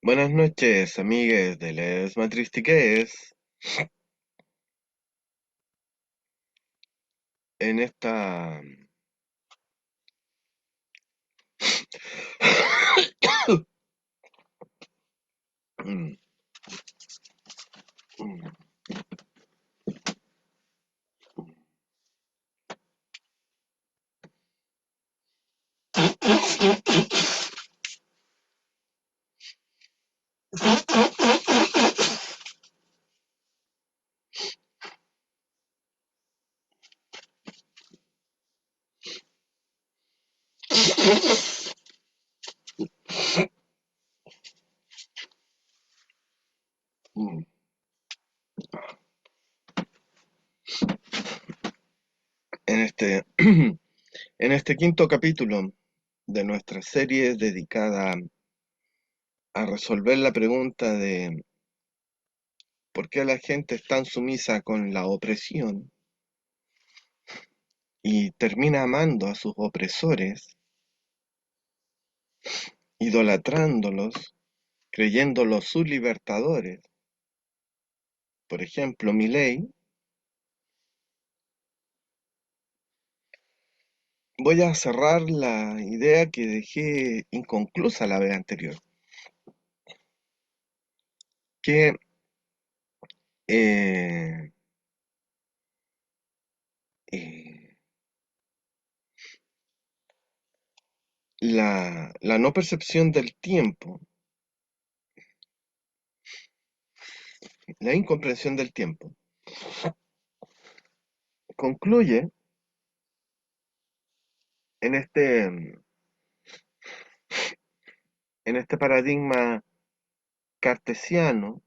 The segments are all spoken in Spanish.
Buenas noches, amigues de Les Matristiques. En esta en este en este quinto capítulo de nuestra serie dedicada a resolver la pregunta de por qué la gente es tan sumisa con la opresión y termina amando a sus opresores, idolatrándolos, creyéndolos sus libertadores. Por ejemplo, Milei. Voy a cerrar la idea que dejé inconclusa la vez anterior, que eh, eh, la no percepción del tiempo, la incomprensión del tiempo, concluye en este paradigma cartesiano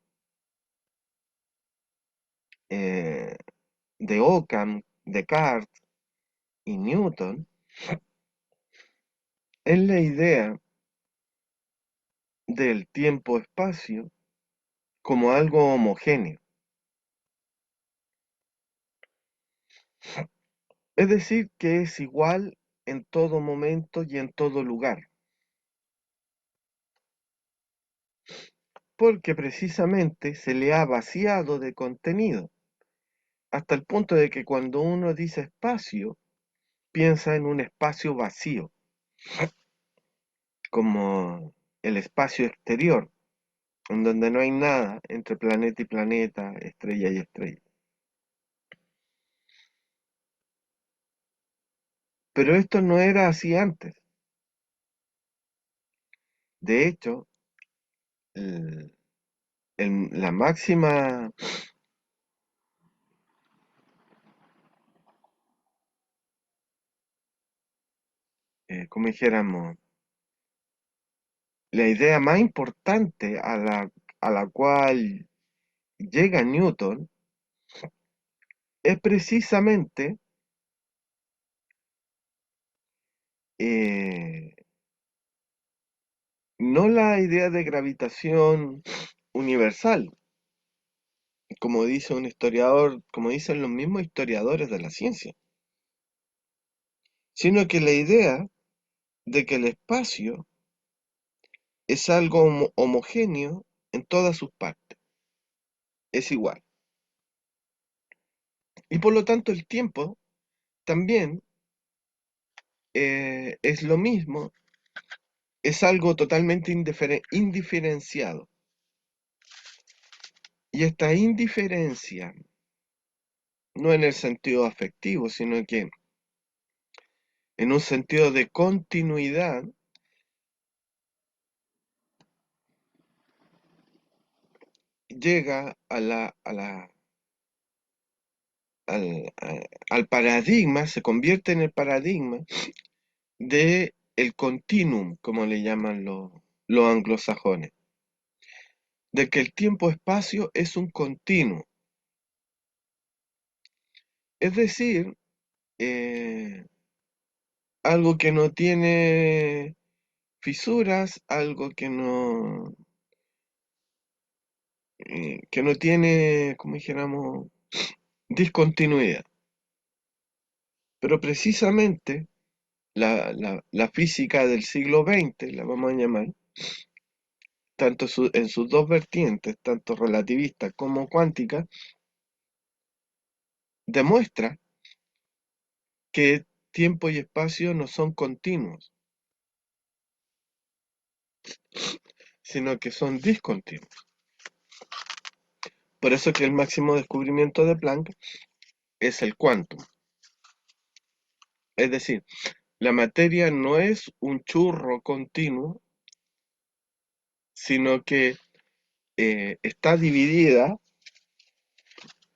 eh, de Occam, Descartes y Newton, en la idea del tiempo-espacio como algo homogéneo. Es decir, que es igual en todo momento y en todo lugar, porque precisamente se le ha vaciado de contenido, hasta el punto de que cuando uno dice espacio, piensa en un espacio vacío, como el espacio exterior, en donde no hay nada entre planeta y planeta, estrella y estrella. Pero esto no era así antes. De hecho, el- la máxima, como dijéramos, la idea más importante a la cual llega Newton es precisamente eh, no la idea de gravitación universal, como dice un historiador, como dicen los mismos historiadores de la ciencia, sino que la idea de que el espacio es algo homogéneo en todas sus partes, es igual. Y por lo tanto el tiempo también es lo mismo, es algo totalmente indiferenciado. Y esta indiferencia, no en el sentido afectivo, sino que en un sentido de continuidad, llega al paradigma, se convierte en el paradigma de el continuum, como le llaman los anglosajones, de que el tiempo-espacio es un continuo, es decir, eh, algo que no tiene fisuras, algo que no tiene, como dijéramos, discontinuidad. Pero precisamente la física del siglo XX, la vamos a llamar, tanto en sus dos vertientes, tanto relativista como cuántica, demuestra que tiempo y espacio no son continuos, sino que son discontinuos. Por eso que el máximo descubrimiento de Planck es el quantum. Es decir, la materia no es un churro continuo, sino que está dividida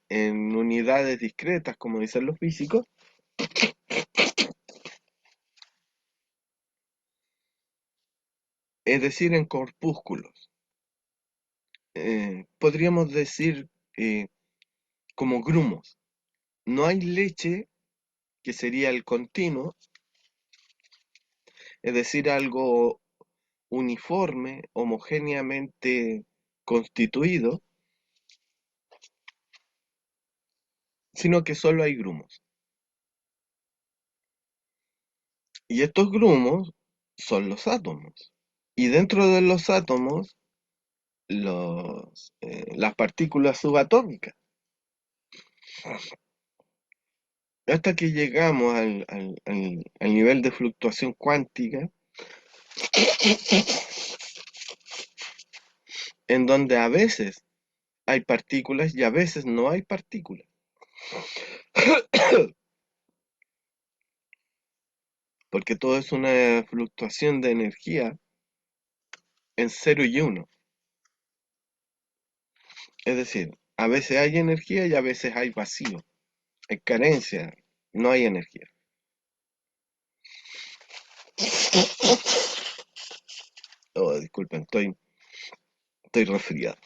en unidades discretas, como dicen los físicos, es decir, en corpúsculos. Podríamos decir eh, como grumos. No hay leche, que sería el continuo, es decir, algo uniforme, homogéneamente constituido, sino que solo hay grumos. Y estos grumos son los átomos. Y dentro de los átomos, las partículas subatómicas. Hasta que llegamos al nivel de fluctuación cuántica, en donde a veces hay partículas y a veces no hay partículas. Porque todo es una fluctuación de energía en cero y uno. Es decir, a veces hay energía y a veces hay vacío, hay carencia, no hay energía. Oh, disculpen, estoy resfriado.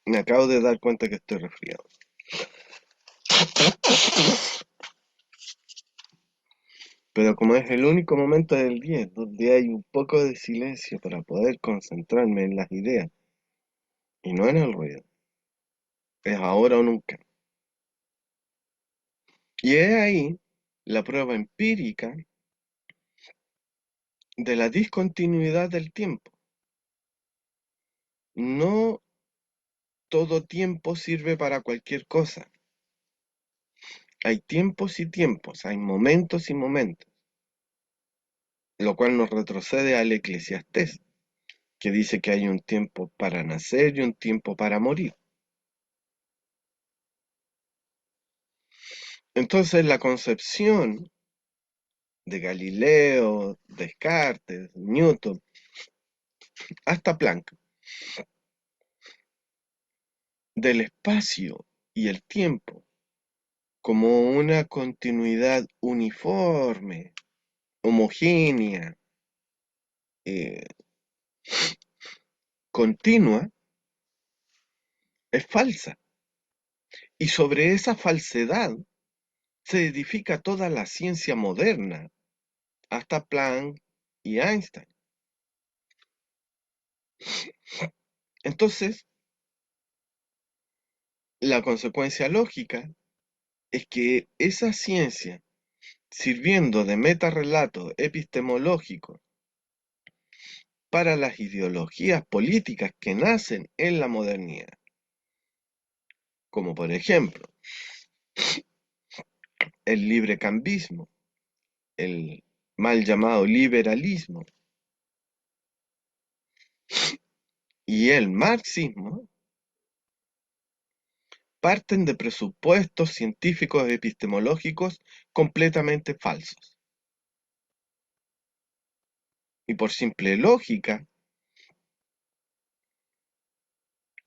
Me acabo de dar cuenta que estoy resfriado. Pero como es el único momento del día donde hay un poco de silencio para poder concentrarme en las ideas y no en el ruido, es ahora o nunca. Y es ahí la prueba empírica de la discontinuidad del tiempo. No todo tiempo sirve para cualquier cosa. Hay tiempos y tiempos, hay momentos y momentos, lo cual nos retrocede al Eclesiastés, que dice que hay un tiempo para nacer y un tiempo para morir. Entonces la concepción de Galileo, Descartes, Newton, hasta Planck, del espacio y el tiempo como una continuidad uniforme, homogénea, eh, continua, es falsa. Y sobre esa falsedad se edifica toda la ciencia moderna, hasta Planck y Einstein. Entonces, la consecuencia lógica es que esa ciencia, sirviendo de metarrelato epistemológico para las ideologías políticas que nacen en la modernidad, como por ejemplo el librecambismo, el mal llamado liberalismo y el marxismo, parten de presupuestos científicos epistemológicos completamente falsos. Y por simple lógica,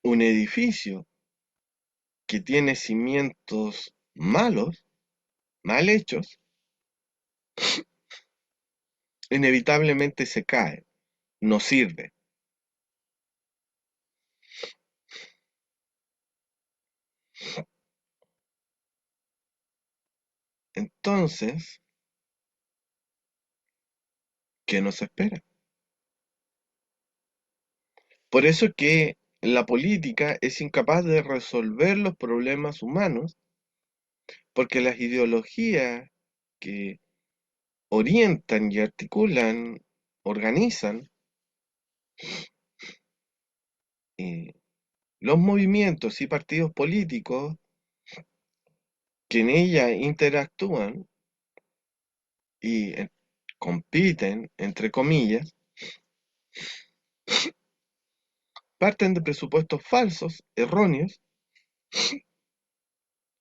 un edificio que tiene cimientos malos, mal hechos, inevitablemente se cae, no sirve. Entonces, ¿qué nos espera? Por eso que la política es incapaz de resolver los problemas humanos, porque las ideologías que orientan y articulan, organizan, los movimientos y partidos políticos que en ella interactúan y compiten, entre comillas, parten de presupuestos falsos, erróneos,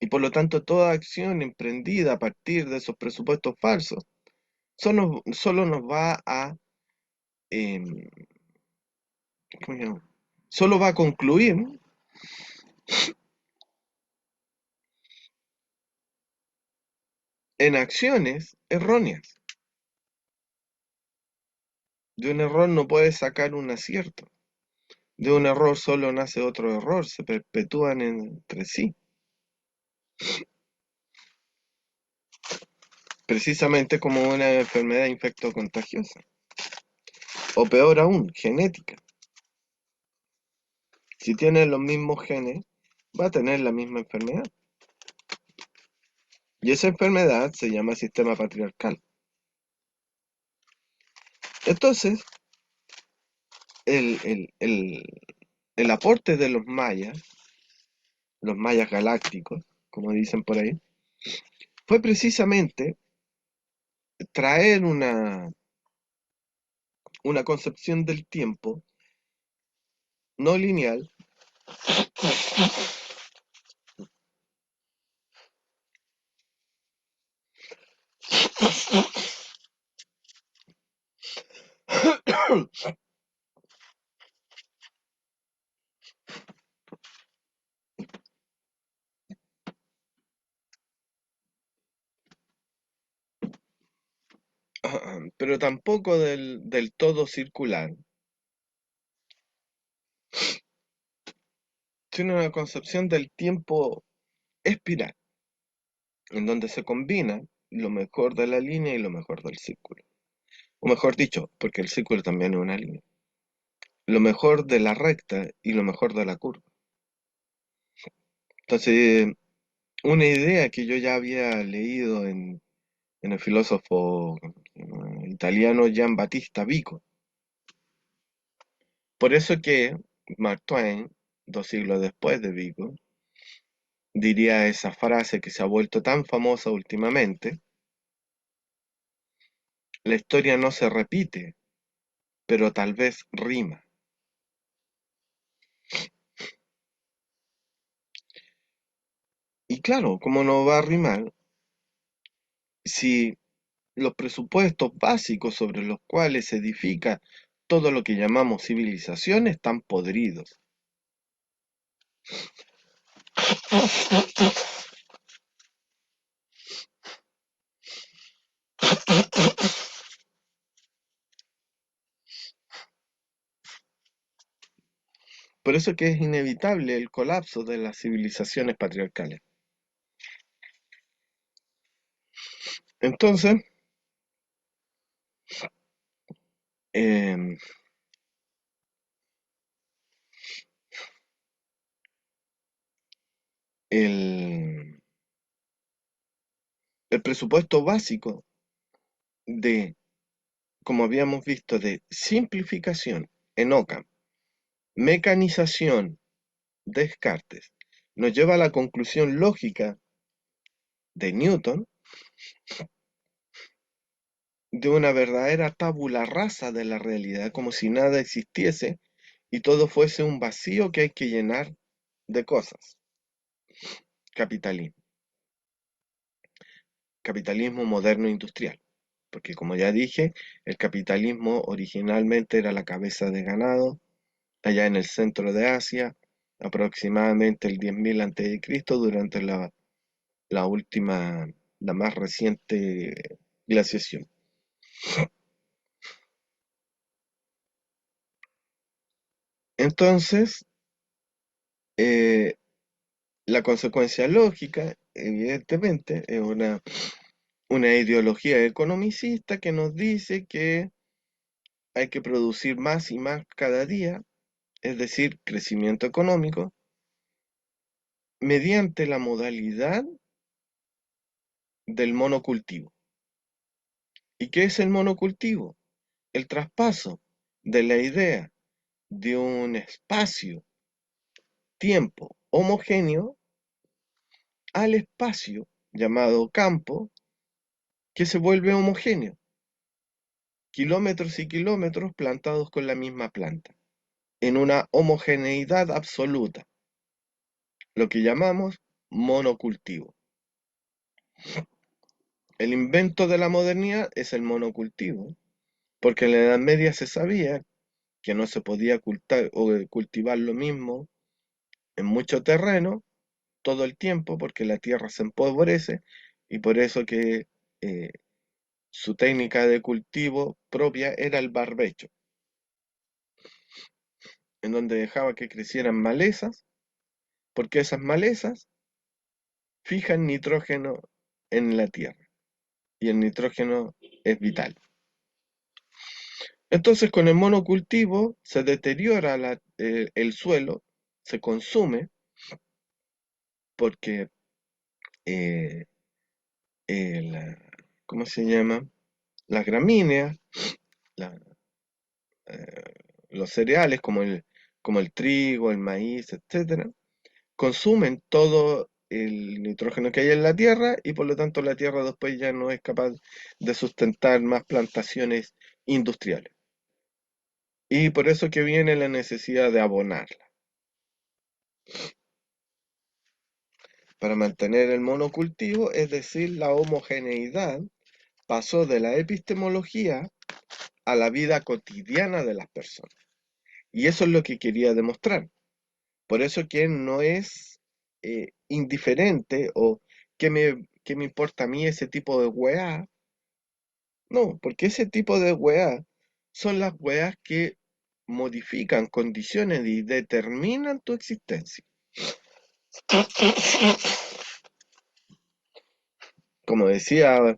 y por lo tanto toda acción emprendida a partir de esos presupuestos falsos solo nos va a, em, ¿cómo se llama? Solo va a concluir en acciones erróneas. De un error no puedes sacar un acierto. De un error solo nace otro error, se perpetúan entre sí. Precisamente como una enfermedad infectocontagiosa. O peor aún, genética. Si tienes los mismos genes, va a tener la misma enfermedad. Y esa enfermedad se llama sistema patriarcal. Entonces, el, el, el, el aporte de los mayas galácticos, como dicen por ahí, fue precisamente traer una concepción del tiempo no lineal pero tampoco del todo circular, sino una concepción del tiempo espiral, en donde se combina lo mejor de la línea y lo mejor del círculo. O mejor dicho, porque el círculo también es una línea. Lo mejor de la recta y lo mejor de la curva. Entonces, una idea que yo ya había leído en el filósofo italiano Gian Battista Vico. Por eso que Mark Twain, 2 siglos después de Vico, diría esa frase que se ha vuelto tan famosa últimamente: la historia no se repite, pero tal vez rima. Y claro, ¿cómo no va a rimar si los presupuestos básicos sobre los cuales se edifica todo lo que llamamos civilización están podridos? Por eso que es inevitable el colapso de las civilizaciones patriarcales. Entonces, em, el, el presupuesto básico de, como habíamos visto, de simplificación en Ockham, mecanización, Descartes, nos lleva a la conclusión lógica de Newton de una verdadera tabula rasa de la realidad, como si nada existiese y todo fuese un vacío que hay que llenar de cosas. Capitalismo. Capitalismo moderno industrial. Porque como ya dije, el capitalismo originalmente era la cabeza de ganado allá en el centro de Asia, aproximadamente el 10.000 a.C., durante la última, la más reciente glaciación. Entonces, eh, la consecuencia lógica, evidentemente, es una ideología economicista que nos dice que hay que producir más y más cada día, es decir, crecimiento económico, mediante la modalidad del monocultivo. ¿Y qué es el monocultivo? El traspaso de la idea de un espacio tiempo homogéneo al espacio llamado campo que se vuelve homogéneo, kilómetros y kilómetros plantados con la misma planta, en una homogeneidad absoluta, lo que llamamos monocultivo. El invento de la modernidad es el monocultivo, porque en la Edad Media se sabía que no se podía cultivar lo mismo en mucho terreno todo el tiempo, porque la tierra se empobrece, y por eso que eh, su técnica de cultivo propia era el barbecho, en donde dejaba que crecieran malezas, porque esas malezas fijan nitrógeno en la tierra, y el nitrógeno es vital. Entonces, con el monocultivo se deteriora el suelo, se consume, porque eh, la- ¿cómo se llama? Las gramíneas, la- eh, los cereales como el trigo, el maíz, etcétera, consumen todo el nitrógeno que hay en la tierra y por lo tanto la tierra después ya no es capaz de sustentar más plantaciones industriales. Y por eso que viene la necesidad de abonarla. Para mantener el monocultivo, es decir, la homogeneidad, pasó de la epistemología a la vida cotidiana de las personas. Y eso es lo que quería demostrar. Por eso que no es indiferente o qué me importa a mí ese tipo de weá. No, porque ese tipo de weá son las weas que modifican condiciones y determinan tu existencia. Como decía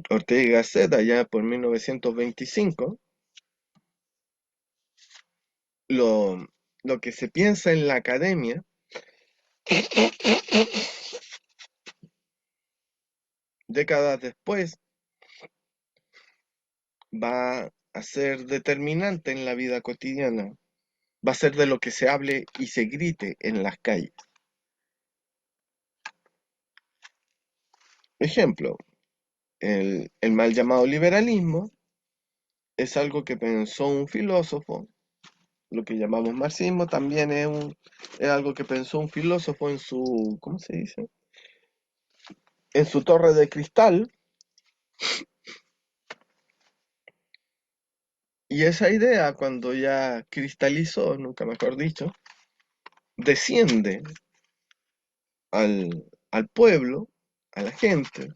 Ortega y Gasset ya por 1925, lo, lo que se piensa en la academia décadas después va a ser determinante en la vida cotidiana, va a ser de lo que se hable y se grite en las calles. Ejemplo, el mal llamado liberalismo es algo que pensó un filósofo, lo que llamamos marxismo también es algo que pensó un filósofo en su, ¿cómo se dice? En su torre de cristal, y esa idea cuando ya cristalizó, nunca mejor dicho, desciende al pueblo, a la gente,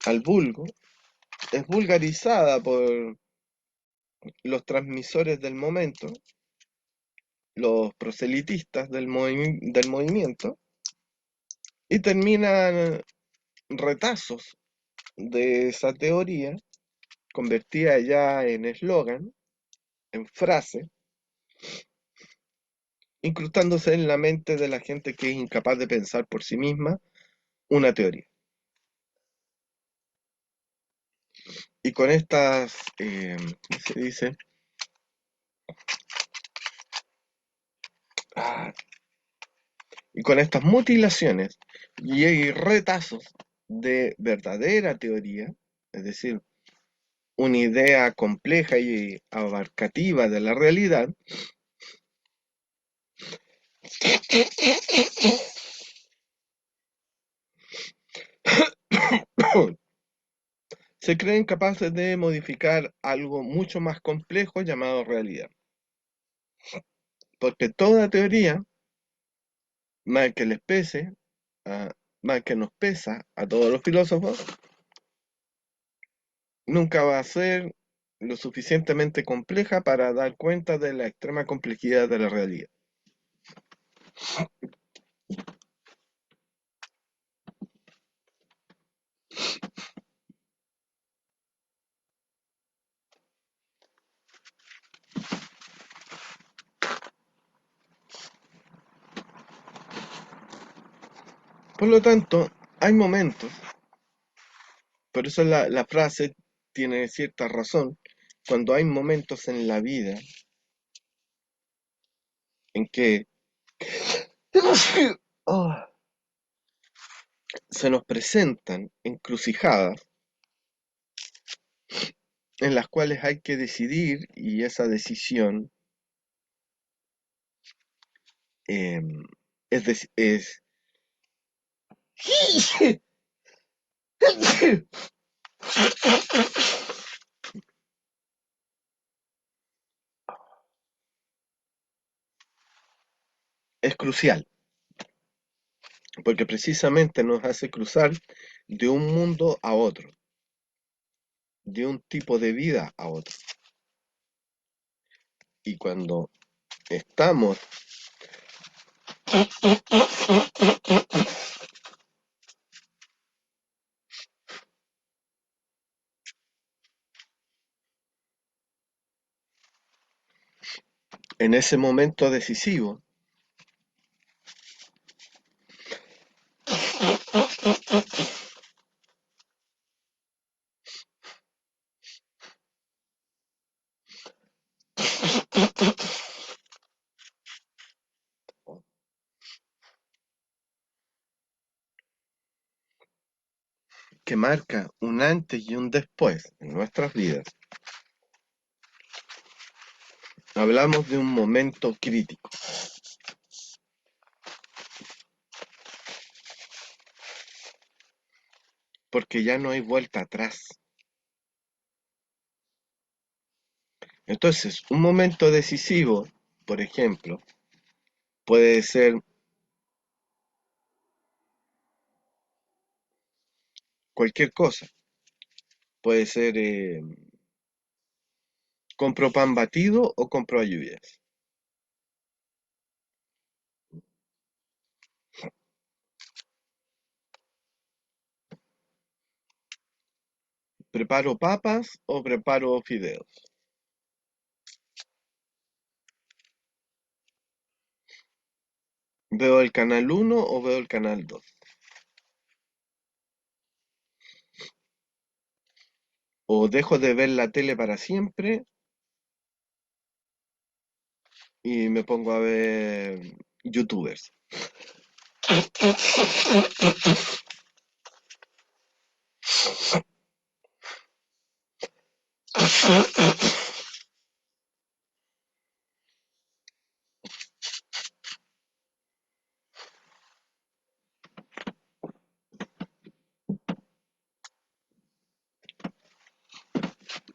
al vulgo, es vulgarizada por los transmisores del momento, los proselitistas del movimiento, y terminan retazos de esa teoría, convertida ya en eslogan, en frase, incrustándose en la mente de la gente que es incapaz de pensar por sí misma una teoría. Y con estas, ¿cómo se dice? Ah, y con estas mutilaciones y retazos de verdadera teoría, es decir, una idea compleja y abarcativa de la realidad, se creen capaces de modificar algo mucho más complejo llamado realidad. Porque toda teoría, mal que les pese, a- mal que nos pesa a todos los filósofos, nunca va a ser lo suficientemente compleja para dar cuenta de la extrema complejidad de la realidad. Por lo tanto, hay momentos, por eso la frase tiene cierta razón, cuando hay momentos en la vida en que Oh, se nos presentan encrucijadas en las cuales hay que decidir y esa decisión em, es es crucial, porque precisamente nos hace cruzar de un mundo a otro, de un tipo de vida a otro. Y cuando estamos en ese momento decisivo, que marca un antes y un después en nuestras vidas, hablamos de un momento crítico, porque ya no hay vuelta atrás. Entonces, un momento decisivo, por ejemplo, puede ser cualquier cosa. Puede ser, compro pan batido o compro ayuyas. Preparo papas o preparo fideos. Veo el canal uno o veo el canal 2. O dejo de ver la tele para siempre y me pongo a ver youtubers.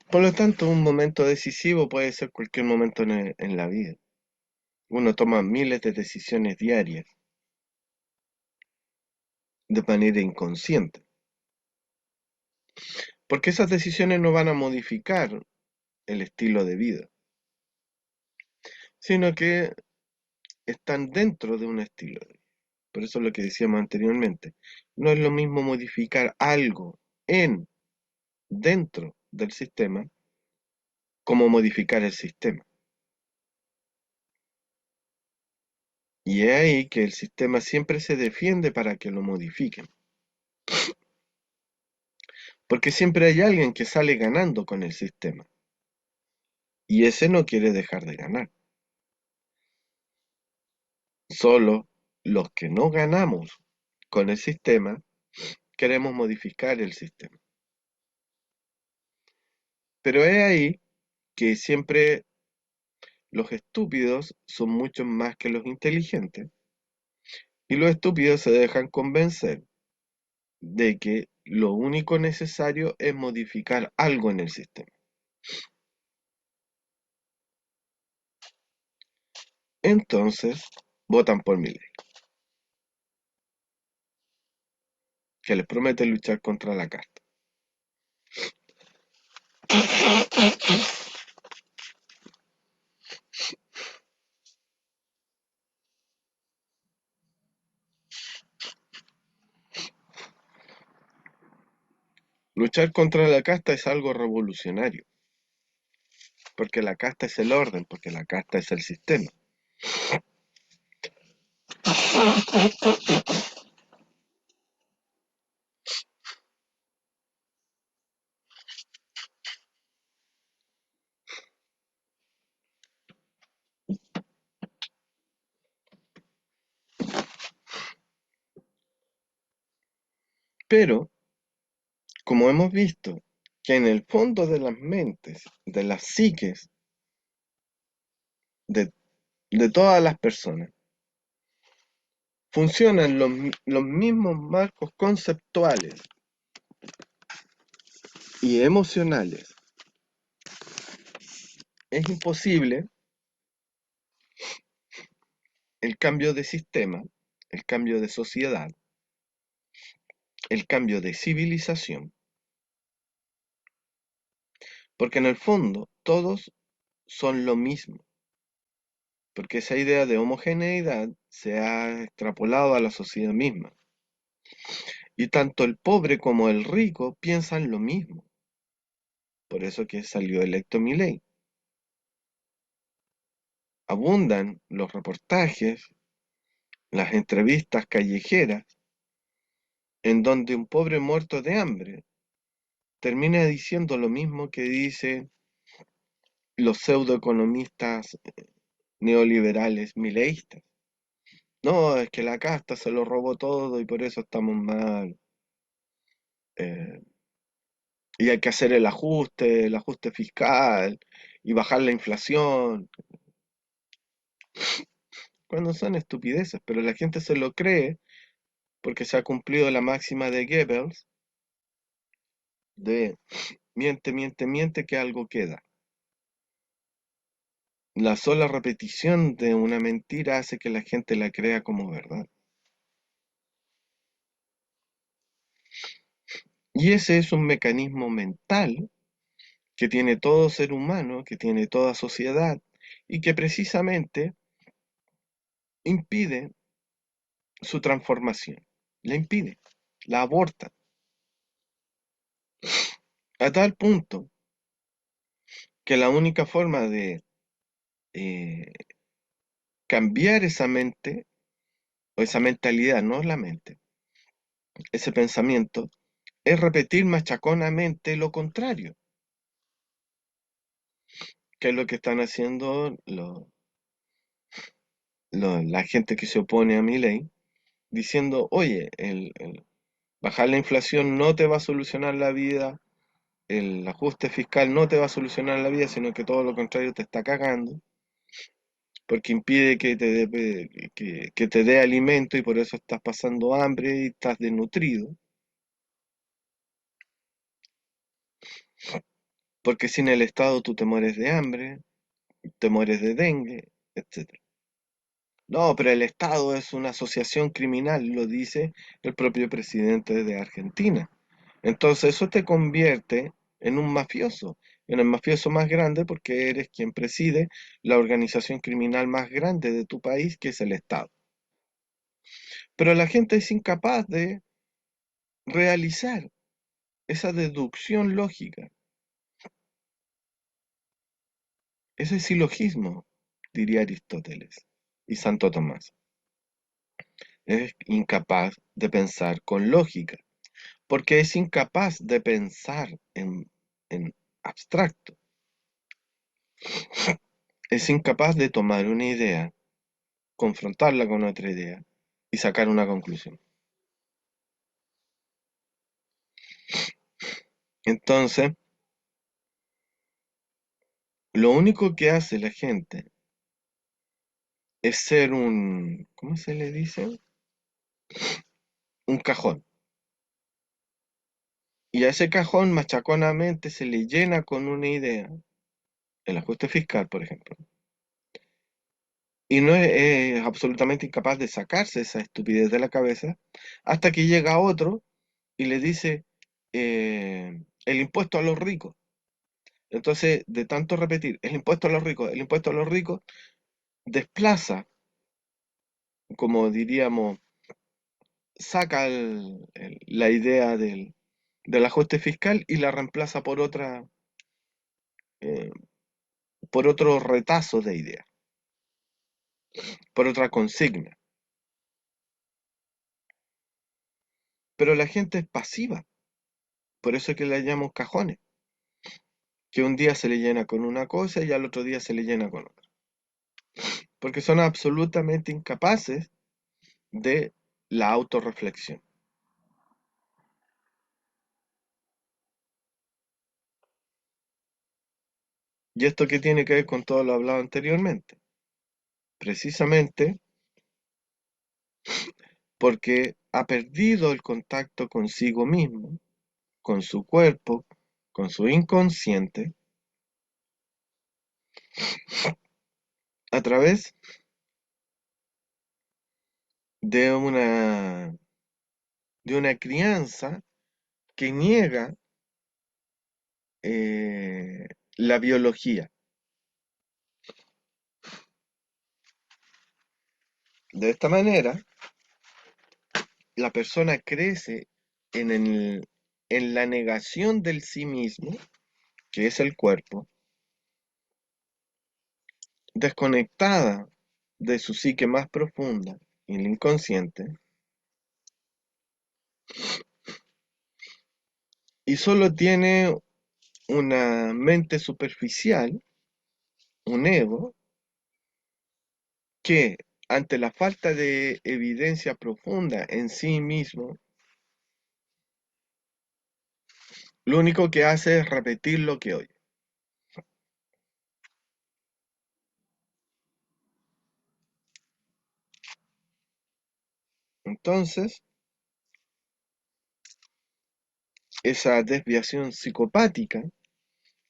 Por lo tanto, un momento decisivo puede ser cualquier momento en la vida. Uno toma miles de decisiones diarias de manera inconsciente, porque esas decisiones no van a modificar el estilo de vida, sino que están dentro de un estilo de vida. Por eso es lo que decíamos anteriormente. No es lo mismo modificar algo en, dentro del sistema, como modificar el sistema. Y es ahí que el sistema siempre se defiende para que lo modifiquen. Porque siempre hay alguien que sale ganando con el sistema. Y ese no quiere dejar de ganar. Solo los que no ganamos con el sistema queremos modificar el sistema. Pero es ahí que siempre los estúpidos son mucho más que los inteligentes. Y los estúpidos se dejan convencer de que lo único necesario es modificar algo en el sistema. Entonces, votan por Milei, que les promete luchar contra la casta. Luchar contra la casta es algo revolucionario, porque la casta es el orden, porque la casta es el sistema. Pero, como hemos visto, que en el fondo de las mentes, de las psiques, de, de todas las personas, funcionan los mismos marcos conceptuales y emocionales. Es imposible el cambio de sistema, el cambio de sociedad, el cambio de civilización, porque en el fondo todos son lo mismo, porque esa idea de homogeneidad se ha extrapolado a la sociedad misma. Y tanto el pobre como el rico piensan lo mismo, por eso que salió electo Milei. Abundan los reportajes, las entrevistas callejeras, en donde un pobre muerto de hambre termina diciendo lo mismo que dicen los pseudoeconomistas neoliberales mileístas. No, es que la casta se lo robó todo y por eso estamos mal. eh, y hay que hacer el ajuste fiscal y bajar la inflación. Cuando son estupideces, pero la gente se lo cree porque se ha cumplido la máxima de Goebbels de miente, miente, miente que algo queda. La sola repetición de una mentira hace que la gente la crea como verdad. Y ese es un mecanismo mental que tiene todo ser humano, que tiene toda sociedad y que precisamente impide su transformación. La impide, la aborta, a tal punto que la única forma de eh, cambiar esa mente o esa mentalidad, no la mente, ese pensamiento, es repetir machaconamente lo contrario, que es lo que están haciendo la gente que se opone a mi ley, diciendo, oye, bajar la inflación no te va a solucionar la vida, el ajuste fiscal no te va a solucionar la vida, sino que todo lo contrario te está cagando, porque impide que te dé alimento y por eso estás pasando hambre y estás desnutrido, porque sin el Estado tú te mueres de hambre, te mueres de dengue, etcétera. No, pero el Estado es una asociación criminal, lo dice el propio presidente de Argentina. Entonces eso te convierte en el mafioso más grande porque eres quien preside la organización criminal más grande de tu país, que es el Estado. Pero la gente es incapaz de realizar esa deducción lógica, ese silogismo, diría Aristóteles y Santo Tomás. Es incapaz de pensar con lógica, porque es incapaz de pensar en abstracto. Es incapaz de tomar una idea, confrontarla con otra idea y sacar una conclusión. Entonces, lo único que hace la gente es ser ¿cómo se le dice? Un cajón. Y a ese cajón machaconamente se le llena con una idea, el ajuste fiscal, por ejemplo, y no es absolutamente incapaz de sacarse esa estupidez de la cabeza hasta que llega otro y le dice el impuesto a los ricos. Entonces, de tanto repetir el impuesto a los ricos, el impuesto a los ricos, desplaza, como diríamos, saca la idea del ajuste fiscal y la reemplaza eh, por otro retazo de idea, por otra consigna. Pero la gente es pasiva, por eso es que la llamamos cajones, que un día se le llena con una cosa y al otro día se le llena con otra, porque son absolutamente incapaces de la autorreflexión. ¿Y esto qué tiene que ver con todo lo hablado anteriormente? Precisamente porque ha perdido el contacto consigo mismo, con su cuerpo, con su inconsciente, a través de una crianza que niega la biología. De esta manera, la persona crece en, en la negación del sí mismo, que es el cuerpo, desconectada de su psique más profunda y el inconsciente, y solo tiene una mente superficial, un ego, que ante la falta de evidencia profunda en sí mismo, lo único que hace es repetir lo que oye. Entonces, esa desviación psicopática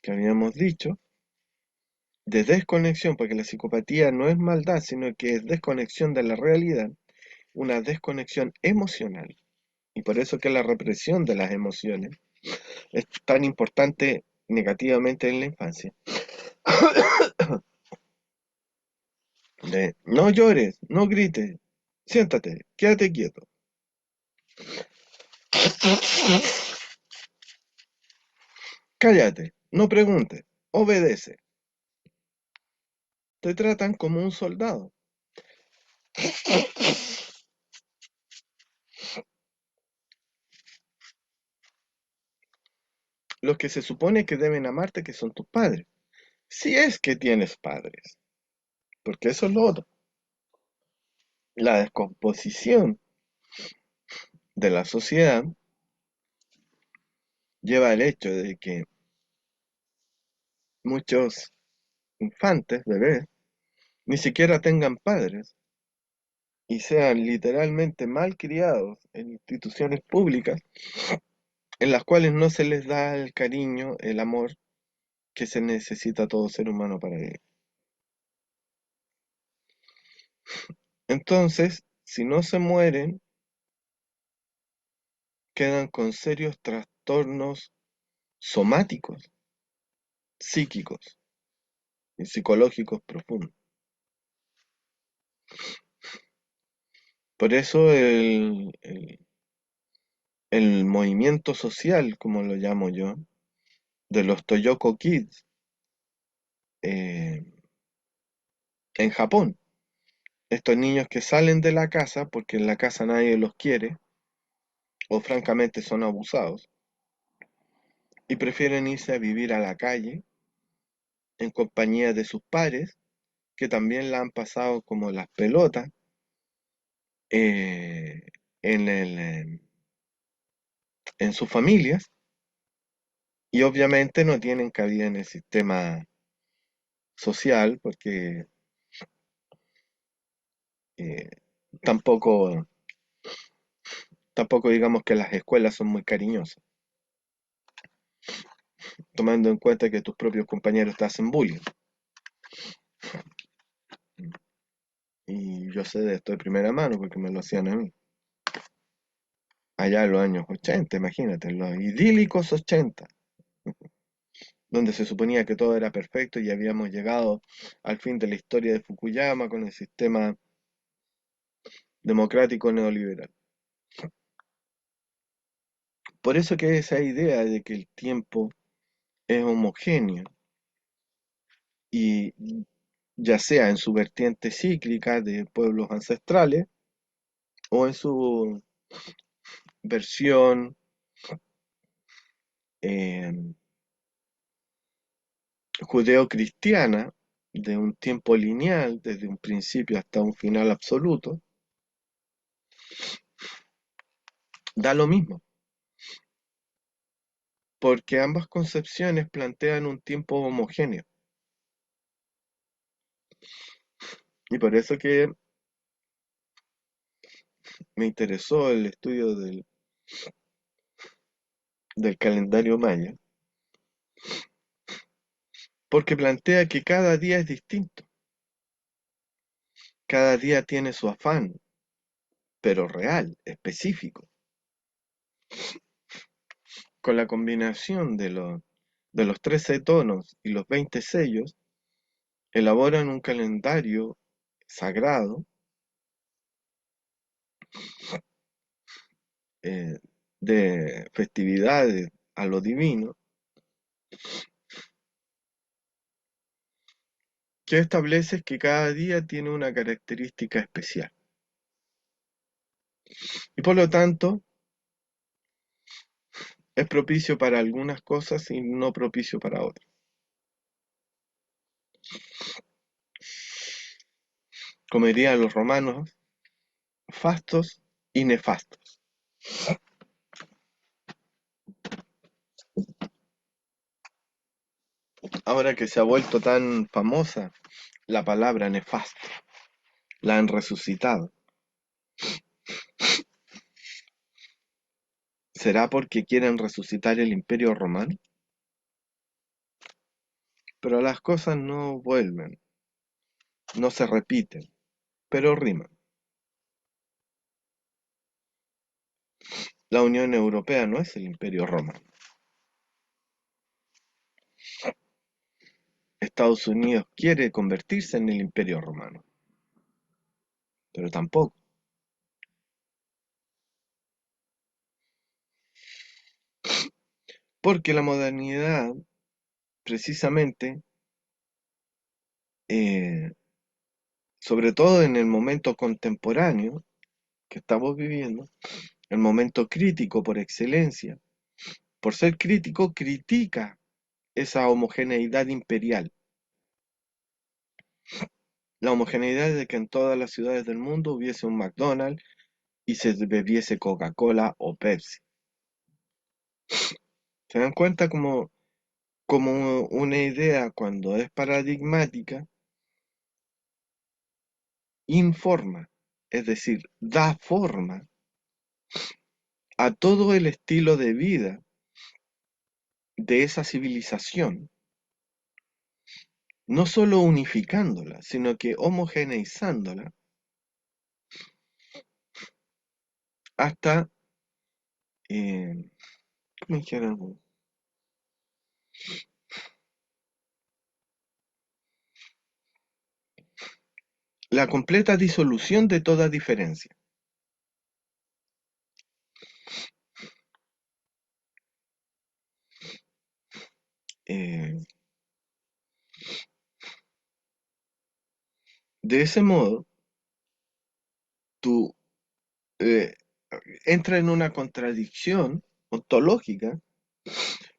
que habíamos dicho, de desconexión, porque la psicopatía no es maldad, sino que es desconexión de la realidad, una desconexión emocional. Y por eso que la represión de las emociones es tan importante negativamente en la infancia. De no llores, no grites, siéntate, quédate quieto. Cállate, no preguntes, obedece. Te tratan como un soldado. Los que se supone que deben amarte, que son tus padres. Si es que tienes padres, porque eso es lo otro. La descomposición de la sociedad lleva al hecho de que muchos infantes, bebés, ni siquiera tengan padres y sean literalmente mal criados en instituciones públicas en las cuales no se les da el cariño, el amor que se necesita a todo ser humano para vivir. Entonces, si no se mueren, quedan con serios trastornos somáticos, psíquicos y psicológicos profundos. Por eso el movimiento social, como lo llamo yo, de los Toyoko Kids eh, en Japón. Estos niños que salen de la casa porque en la casa nadie los quiere o francamente son abusados y prefieren irse a vivir a la calle en compañía de sus pares que también la han pasado como las pelotas eh, en sus familias y obviamente no tienen cabida en el sistema social porque eh, tampoco, tampoco digamos que las escuelas son muy cariñosas, tomando en cuenta que tus propios compañeros te hacen bullying. Y yo sé de esto de primera mano porque me lo hacían a mí. Allá en los años 80, imagínate, en los idílicos 80, donde se suponía que todo era perfecto y habíamos llegado al fin de la historia de Fukuyama con el sistema democrático neoliberal. Por eso que esa idea de que el tiempo es homogéneo y ya sea en su vertiente cíclica de pueblos ancestrales o en su versión eh, judeocristiana de un tiempo lineal desde un principio hasta un final absoluto, da lo mismo, porque ambas concepciones plantean un tiempo homogéneo. Y por eso que me interesó el estudio del calendario maya, porque plantea que cada día es distinto, cada día tiene su afán, pero real, específico, con la combinación de los 13 tonos y los 20 sellos, elaboran un calendario sagrado eh, de festividades a lo divino, que establece que cada día tiene una característica especial. Y por lo tanto, es propicio para algunas cosas y no propicio para otras. Como dirían los romanos, fastos y nefastos. Ahora que se ha vuelto tan famosa la palabra nefasto, la han resucitado. ¿Será porque quieren resucitar el imperio romano? Pero las cosas no vuelven, no se repiten, pero riman. La Unión Europea no es el imperio romano. Estados Unidos quiere convertirse en el imperio romano, pero tampoco. Porque la modernidad, precisamente, eh, sobre todo en el momento contemporáneo que estamos viviendo, el momento crítico por excelencia, por ser crítico, critica esa homogeneidad imperial. La homogeneidad de que en todas las ciudades del mundo hubiese un McDonald's y se bebiese Coca-Cola o Pepsi. ¿Se dan cuenta como una idea cuando es paradigmática, informa, es decir, da forma a todo el estilo de vida de esa civilización, no solo unificándola, sino que homogeneizándola hasta, eh, ¿cómo dijeron? La completa disolución de toda diferencia. Eh, de ese modo, tú eh, entras en una contradicción ontológica,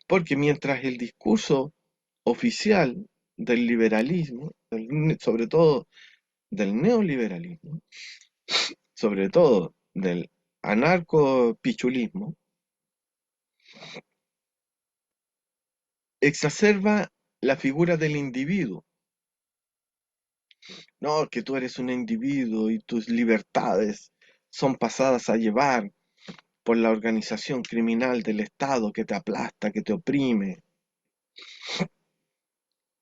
porque mientras el discurso oficial del liberalismo, sobre todo del neoliberalismo, sobre todo del anarcopichulismo, exacerba la figura del individuo. No, que tú eres un individuo y tus libertades son pasadas a llevar por la organización criminal del Estado que te aplasta, que te oprime,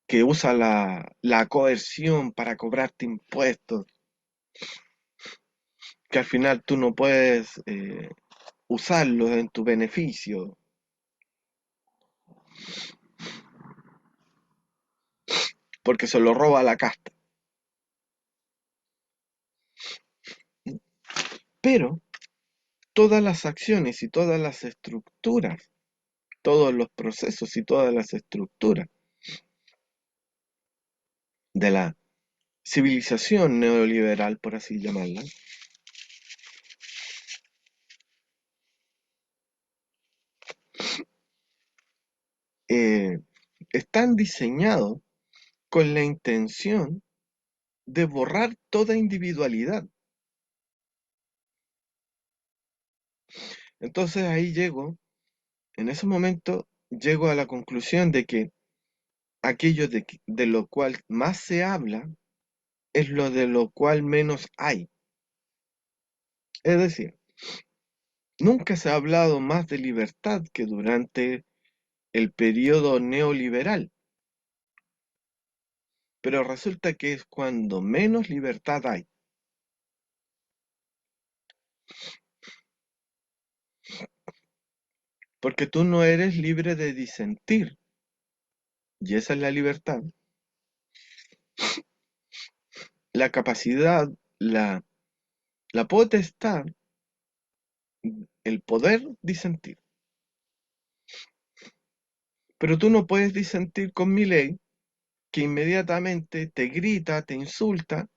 que usa la coerción para cobrarte impuestos, que al final tú no puedes usarlos en tu beneficio, porque se lo roba la casta. Pero todas las acciones y todas las estructuras, todos los procesos y todas las estructuras de la civilización neoliberal, por así llamarla, eh, están diseñados con la intención de borrar toda individualidad. Entonces ahí llego, en ese momento llego a la conclusión de que aquello de lo cual más se habla es lo de lo cual menos hay. Es decir, nunca se ha hablado más de libertad que durante el periodo neoliberal, pero resulta que es cuando menos libertad hay, porque tú no eres libre de disentir, y esa es la libertad, la capacidad, la potestad, el poder disentir. Pero tú no puedes disentir con mi ley, que inmediatamente te grita, te insulta,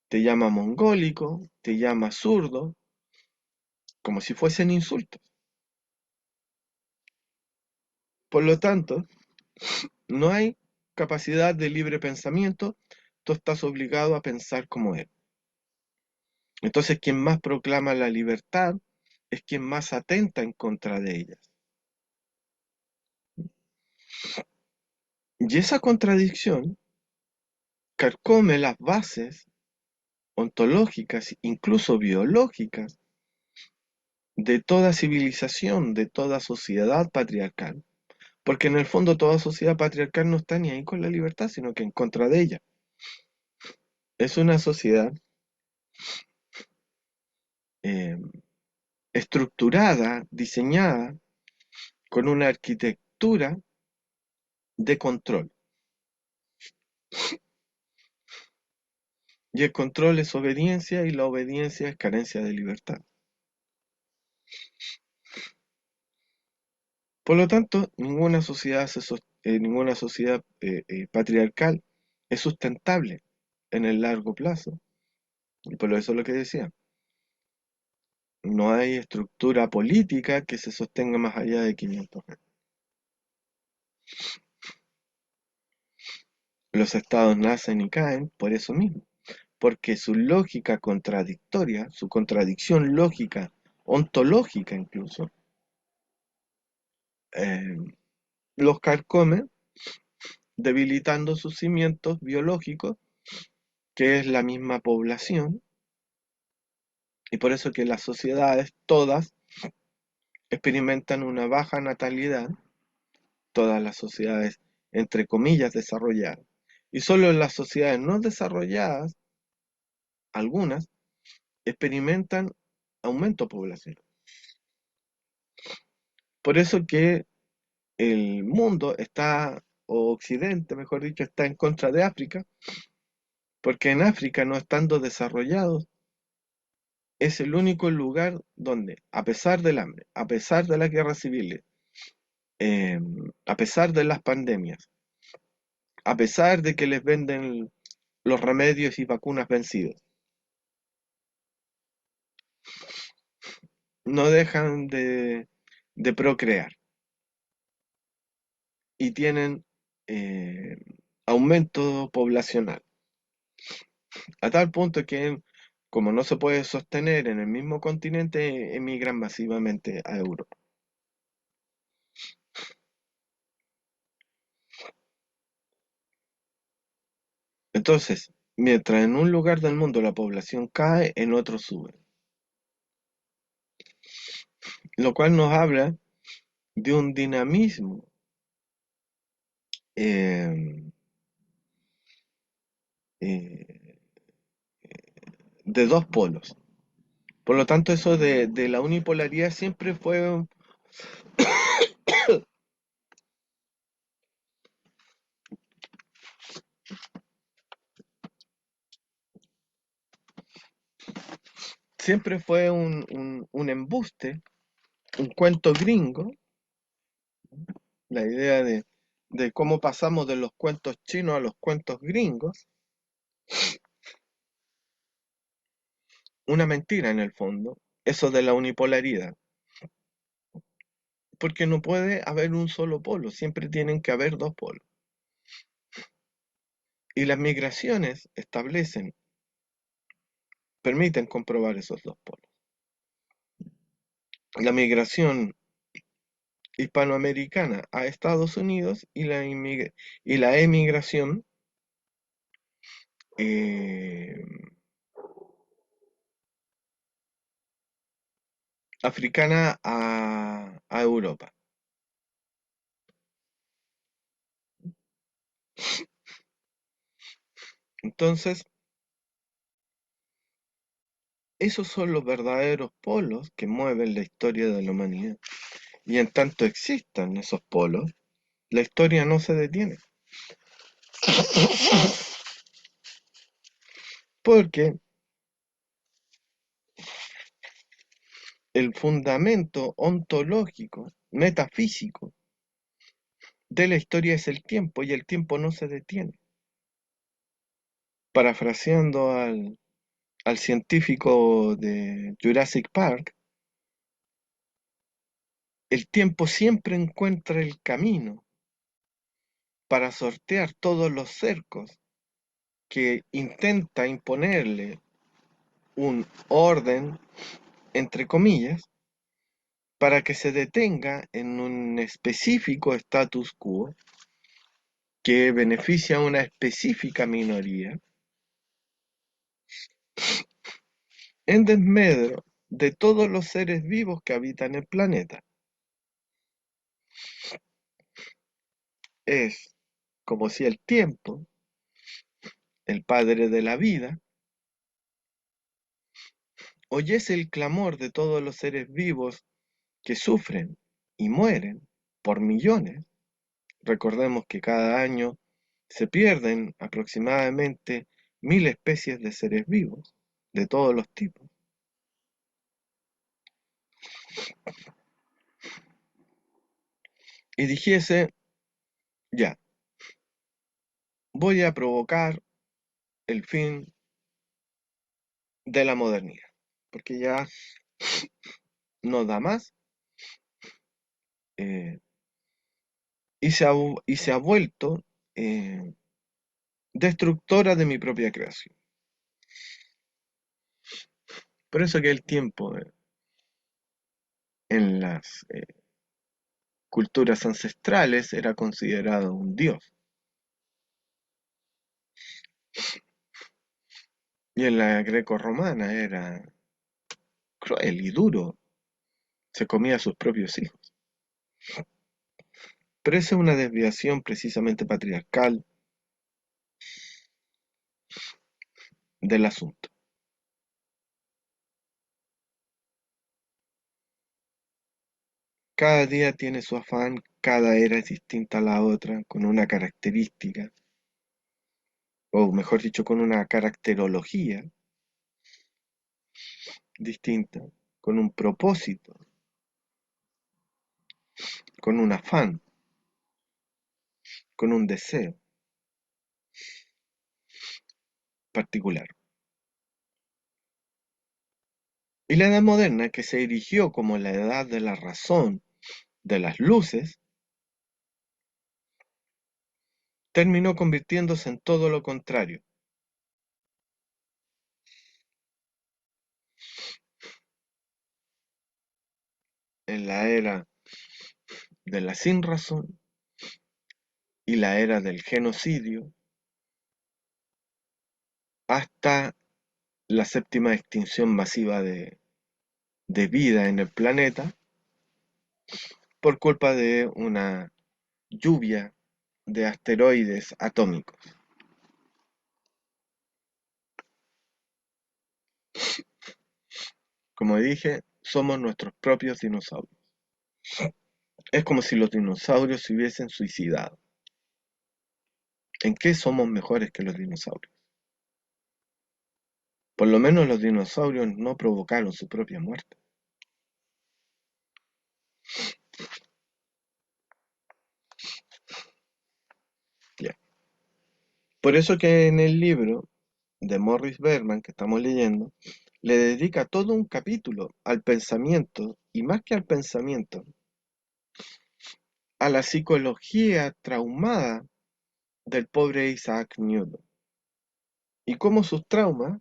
te llama mongólico, te llama zurdo, como si fuesen insultos. Por lo tanto, no hay capacidad de libre pensamiento, tú estás obligado a pensar como él. Entonces, quien más proclama la libertad es quien más atenta en contra de ellas. Y esa contradicción carcome las bases ontológicas, incluso biológicas, de toda civilización, de toda sociedad patriarcal. Porque en el fondo toda sociedad patriarcal no está ni ahí con la libertad, sino que en contra de ella. Es una sociedad eh, estructurada, diseñada, con una arquitectura de control. Y el control es obediencia y la obediencia es carencia de libertad. Por lo tanto, ninguna sociedad patriarcal es sustentable en el largo plazo. Y por eso es lo que decía, no hay estructura política que se sostenga más allá de 500 años. Los estados nacen y caen por eso mismo, porque su lógica contradictoria, su contradicción lógica, ontológica incluso, eh, los carcome, debilitando sus cimientos biológicos, que es la misma población, y por eso que las sociedades todas experimentan una baja natalidad, todas las sociedades entre comillas desarrolladas, y solo en las sociedades no desarrolladas, algunas, experimentan aumento poblacional. Por eso que el mundo está, o Occidente, mejor dicho, está en contra de África, porque en África, no estando desarrollados, es el único lugar donde, a pesar del hambre, a pesar de las guerras civiles, eh, a pesar de las pandemias, a pesar de que les venden los remedios y vacunas vencidos, no dejan de procrear y tienen eh, aumento poblacional, a tal punto que, como no se puede sostener en el mismo continente, emigran masivamente a Europa. Entonces, mientras en un lugar del mundo la población cae, en otro sube, lo cual nos habla de un dinamismo eh, eh, de dos polos. Por lo tanto, eso de la unipolaridad siempre fue un embuste, un cuento gringo, la idea de cómo pasamos de los cuentos chinos a los cuentos gringos, una mentira en el fondo, eso de la unipolaridad, porque no puede haber un solo polo, siempre tienen que haber dos polos. Y las migraciones permiten comprobar esos dos polos. La migración hispanoamericana a Estados Unidos y la emigración eh, africana a Europa. Entonces, esos son los verdaderos polos que mueven la historia de la humanidad. Y en tanto existan esos polos, la historia no se detiene. Porque el fundamento ontológico, metafísico de la historia es el tiempo y el tiempo no se detiene. Parafraseando al científico de Jurassic Park, el tiempo siempre encuentra el camino para sortear todos los cercos que intenta imponerle un orden, entre comillas, para que se detenga en un específico status quo que beneficia a una específica minoría en desmedro de todos los seres vivos que habitan el planeta. Es como si el tiempo, el padre de la vida, oyese el clamor de todos los seres vivos que sufren y mueren por millones. Recordemos que cada año se pierden aproximadamente 1000 especies de seres vivos, de todos los tipos. Y dijese, ya, voy a provocar el fin de la modernidad, porque ya no da más, eh, y se ha vuelto eh, destructora de mi propia creación. Por eso que el tiempo en las culturas ancestrales era considerado un dios, y en la greco-romana era cruel y duro, se comía a sus propios hijos. Pero esa es una desviación precisamente patriarcal del asunto. Cada día tiene su afán, cada era es distinta a la otra, con una característica, o mejor dicho, con una caracterología distinta, con un propósito, con un afán, con un deseo particular. Y la edad moderna, que se erigió como la edad de la razón, de las luces, terminó convirtiéndose en todo lo contrario, en la era de la sinrazón y la era del genocidio, hasta la séptima extinción masiva de vida en el planeta por culpa de una lluvia de asteroides atómicos. Como dije, somos nuestros propios dinosaurios. Es como si los dinosaurios se hubiesen suicidado. ¿En qué somos mejores que los dinosaurios? Por lo menos los dinosaurios no provocaron su propia muerte. Ya. Por eso que en el libro de Morris Berman que estamos leyendo, le dedica todo un capítulo al pensamiento, y más que al pensamiento, a la psicología traumada del pobre Isaac Newton, y cómo sus traumas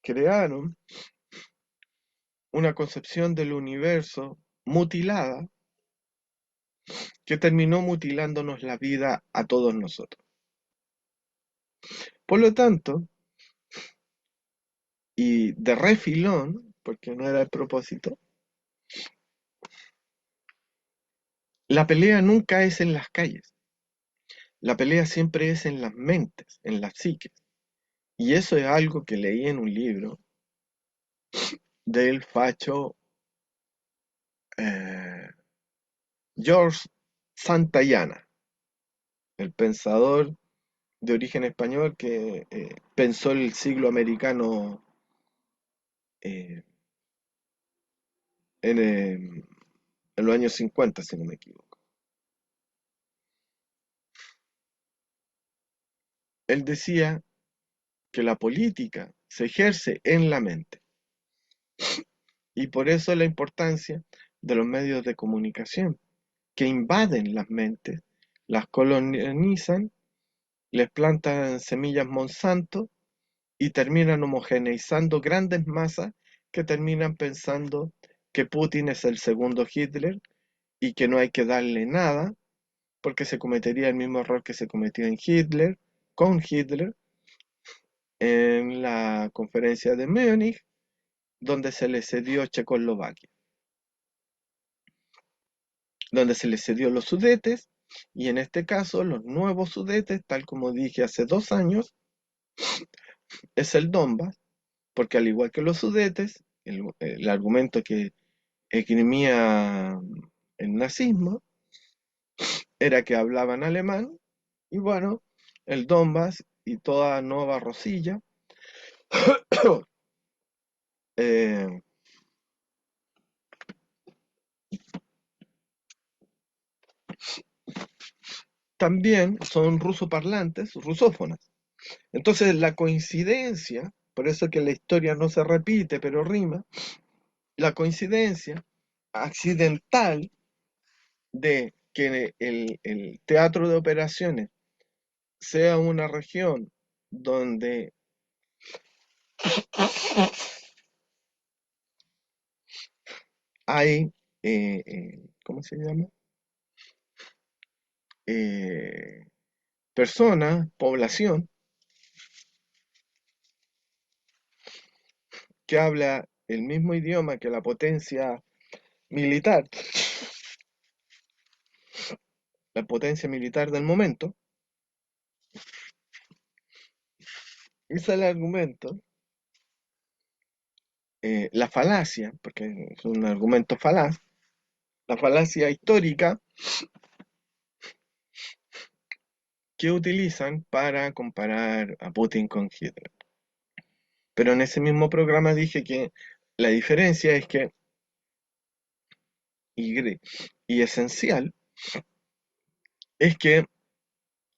crearon una concepción del universo mutilada que terminó mutilándonos la vida a todos nosotros. Por lo tanto, Y de refilón, porque no era el propósito, la pelea nunca es en las calles, la pelea siempre es en las mentes, en las psiques. Y eso es algo que leí en un libro del facho eh, George Santayana, el pensador de origen español que pensó el siglo americano eh, en los años 50, si no me equivoco. Él decía que la política se ejerce en la mente y por eso la importancia de los medios de comunicación que invaden las mentes, las colonizan, les plantan semillas Monsanto y terminan homogeneizando grandes masas que terminan pensando que Putin es el segundo Hitler y que no hay que darle nada porque se cometería el mismo error que se cometió en Hitler, con Hitler, en la conferencia de Múnich, donde se le cedió Checoslovaquia, donde se le cedió los Sudetes, y en este caso los nuevos Sudetes, tal como dije hace 2 años, es el Donbass, porque al igual que los Sudetes, el argumento que esgrimía el nazismo era que hablaban alemán, y bueno, el Donbass y toda Nueva Rosilla eh, también son rusoparlantes, rusófonas. Entonces la coincidencia, por eso que la historia no se repite, pero rima, la coincidencia accidental de que el teatro de operaciones sea una región donde hay, ¿cómo se llama? Eh, Personas, población, que habla el mismo idioma que la potencia militar, la potencia militar del momento, ese es el argumento, la falacia, porque es un argumento falaz, la falacia histórica que utilizan para comparar a Putin con Hitler. Pero en ese mismo programa dije que la diferencia es que, y esencial, es que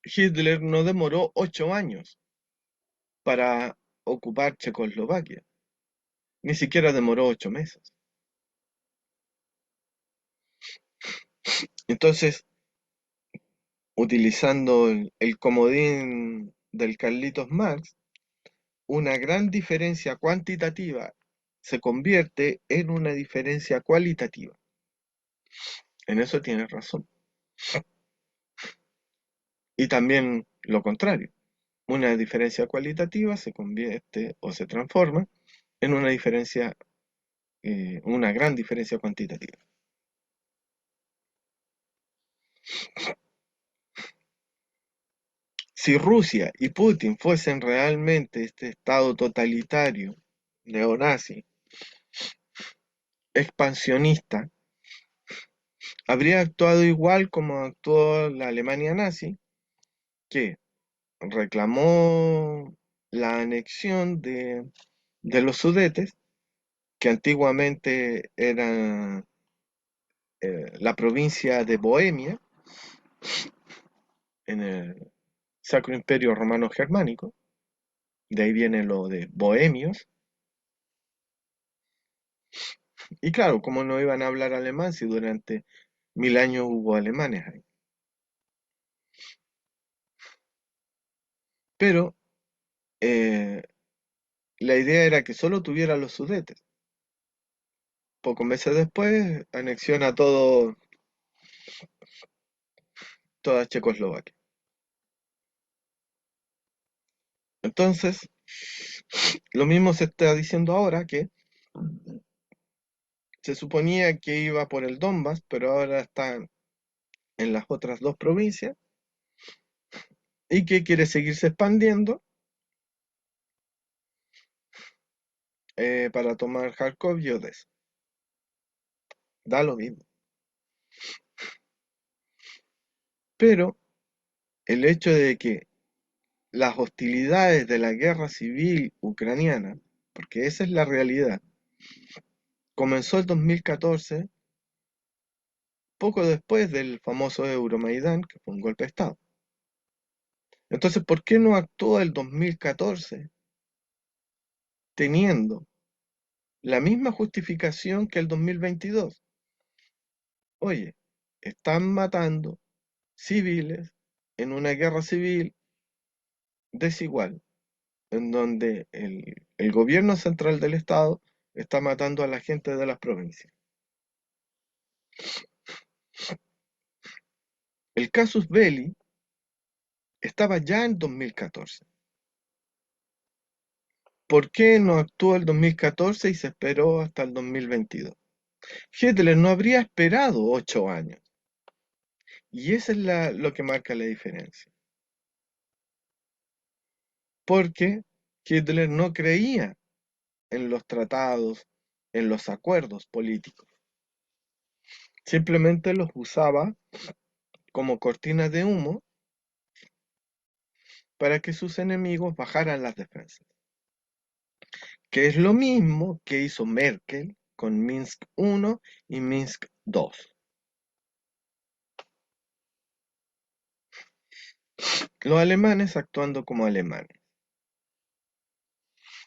Hitler no demoró 8 años para ocupar Checoslovaquia, ni siquiera demoró 8 meses. Entonces, utilizando el comodín del Carlitos Marx, una gran diferencia cuantitativa se convierte en una diferencia cualitativa. En eso tienes razón. Y también lo contrario. Una diferencia cualitativa se convierte o se transforma en una diferencia, una gran diferencia cuantitativa. Si Rusia y Putin fuesen realmente este estado totalitario, neonazi, expansionista, habría actuado igual como actuó la Alemania nazi, que reclamó la anexión de los Sudetes, que antiguamente era la provincia de Bohemia, en el Sacro Imperio Romano Germánico, de ahí viene lo de bohemios, y claro, ¿cómo no iban a hablar alemán si durante 1000 años hubo alemanes ahí? Pero eh, la idea era que solo tuviera los Sudetes. Pocos meses después anexiona toda Checoslovaquia. Entonces, Lo mismo se está diciendo ahora, que se suponía que iba por el Donbass, pero ahora está en las otras dos provincias y que quiere seguirse expandiendo para tomar Kharkov y Odessa. Da lo mismo. Pero el hecho de que las hostilidades de la guerra civil ucraniana, porque esa es la realidad, comenzó el 2014, poco después del famoso Euromaidán, que fue un golpe de Estado. Entonces, ¿por qué no actuó el 2014 teniendo la misma justificación que el 2022? Oye, están matando civiles en una guerra civil desigual, en donde el gobierno central del Estado está matando a la gente de las provincias. El casus belli estaba ya en 2014. ¿Por qué no actuó el 2014 y se esperó hasta el 2022? Hitler no habría esperado 8 años. Y eso es lo que marca la diferencia. Porque Hitler no creía en los tratados, en los acuerdos políticos. Simplemente los usaba como cortinas de humo para que sus enemigos bajaran las defensas. Que es lo mismo que hizo Merkel con Minsk I y Minsk II. Los alemanes actuando como alemanes.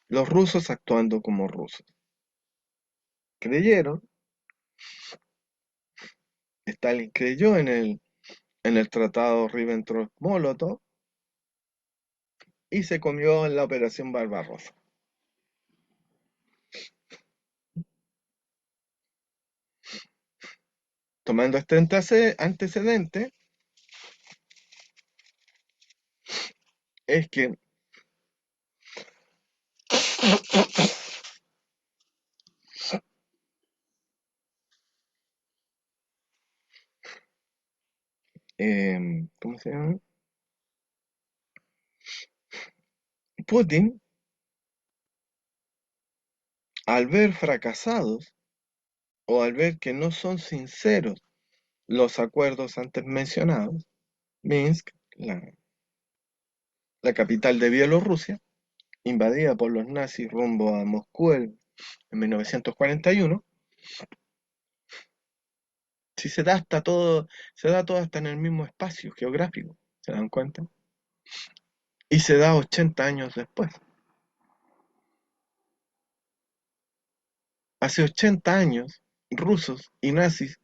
Los rusos actuando como rusos. Creyeron, Stalin creyó en el tratado Ribbentrop-Molotov y se comió en la Operación Barbarossa. Tomando este antecedente, es que ¿cómo se llama? Putin, al ver fracasados o al ver que no son sinceros los acuerdos antes mencionados, Minsk, la capital de Bielorrusia, invadida por los nazis rumbo a Moscú en 1941, si se da todo hasta en el mismo espacio geográfico, ¿se dan cuenta? Y se da 80 años después. Hace 80 años, rusos y nazis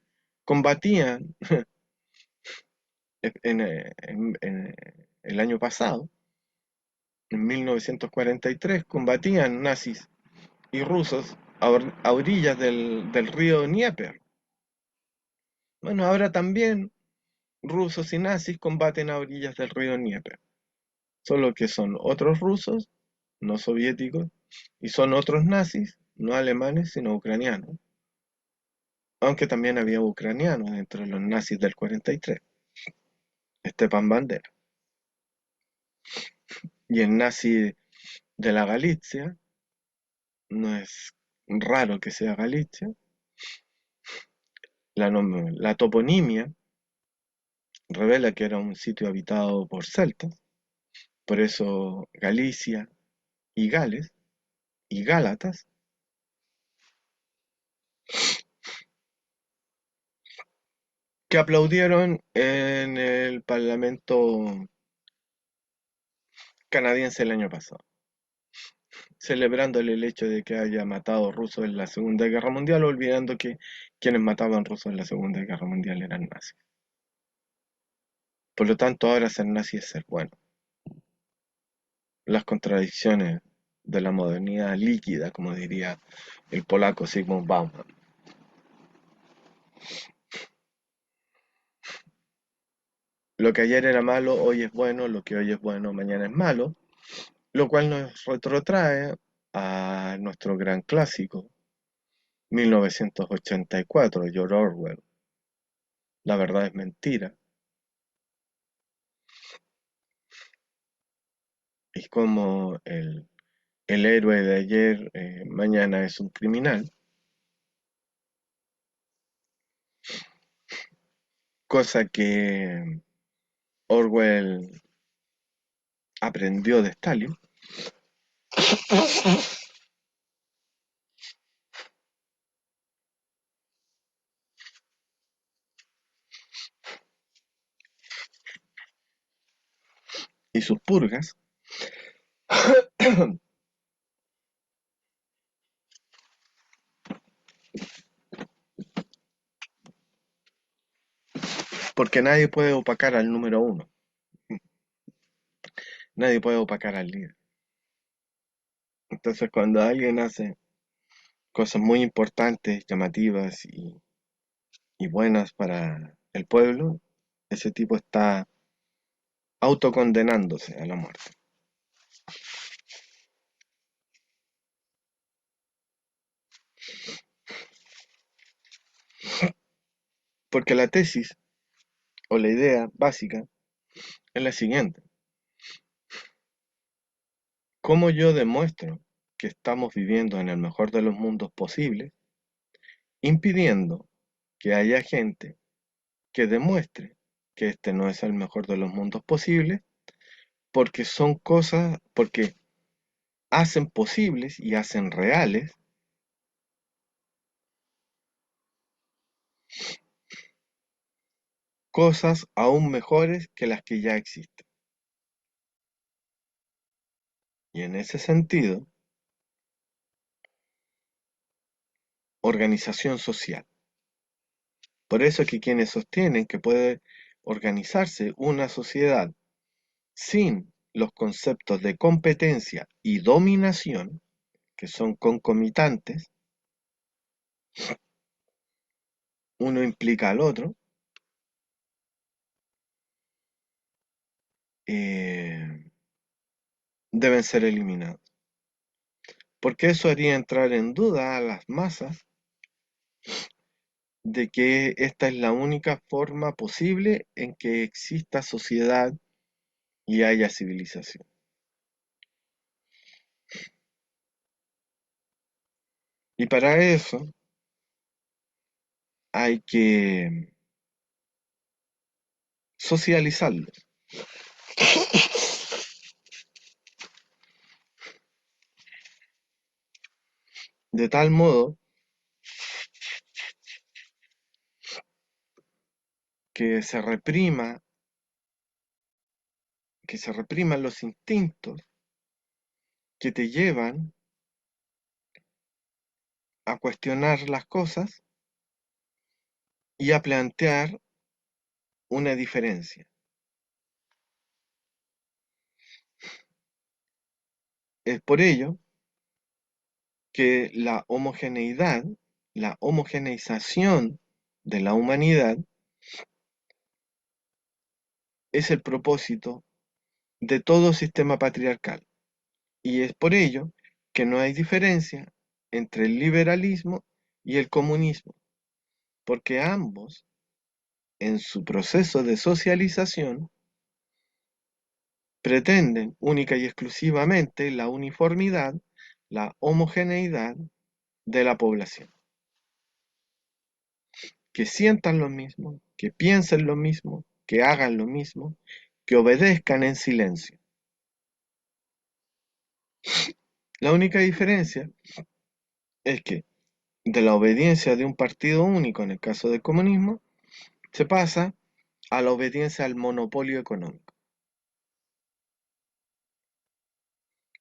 combatían en el año pasado, en 1943, combatían nazis y rusos a orillas del río Dnieper. Bueno, ahora también rusos y nazis combaten a orillas del río Dnieper, solo que son otros rusos, no soviéticos, y son otros nazis, no alemanes, sino ucranianos, aunque también había ucranianos entre los nazis del 43, Stepan Bandera, y el nazi de la Galicia, no es raro que sea Galicia, la toponimia revela que era un sitio habitado por celtas, por eso Galicia y Gales y Gálatas, que aplaudieron en el Parlamento canadiense el año pasado, celebrándole el hecho de que haya matado rusos en la Segunda Guerra Mundial, olvidando que quienes mataban rusos en la Segunda Guerra Mundial eran nazis. Por lo tanto, ahora ser nazi es ser bueno. Las contradicciones de la modernidad líquida, como diría el polaco Zygmunt Bauman. Lo que ayer era malo, hoy es bueno, lo que hoy es bueno, mañana es malo. lo cual nos retrotrae a nuestro gran clásico, 1984, George Orwell. La verdad es mentira. Y como el héroe de ayer mañana es un criminal, cosa que Orwell aprendió de Stalin, y sus purgas, porque nadie puede opacar al número uno, nadie puede opacar al líder. Entonces cuando alguien hace cosas muy importantes, llamativas y buenas para el pueblo, ese tipo está autocondenándose a la muerte. Porque la tesis o la idea básica es la siguiente. ¿Cómo yo demuestro que estamos viviendo en el mejor de los mundos posibles, impidiendo que haya gente que demuestre que este no es el mejor de los mundos posibles, porque son cosas, porque hacen posibles y hacen reales cosas aún mejores que las que ya existen? Y en ese sentido, organización social. Por eso es que quienes sostienen que puede organizarse una sociedad sin los conceptos de competencia y dominación, que son concomitantes, uno implica al otro, eh, deben ser eliminados. Porque eso haría entrar en duda a las masas de que esta es la única forma posible en que exista sociedad y haya civilización. Y para eso hay que socializarlos, de tal modo que se reprima, que se repriman los instintos que te llevan a cuestionar las cosas y a plantear una diferencia. Es por ello que la homogeneización de la humanidad es el propósito de todo sistema patriarcal. Y es por ello que no hay diferencia entre el liberalismo y el comunismo, porque ambos, en su proceso de socialización, pretenden única y exclusivamente la uniformidad, la homogeneidad de la población, que sientan lo mismo, que piensen lo mismo, que hagan lo mismo, que obedezcan en silencio. La única diferencia es que de la obediencia de un partido único, en el caso del comunismo, se pasa a la obediencia al monopolio económico,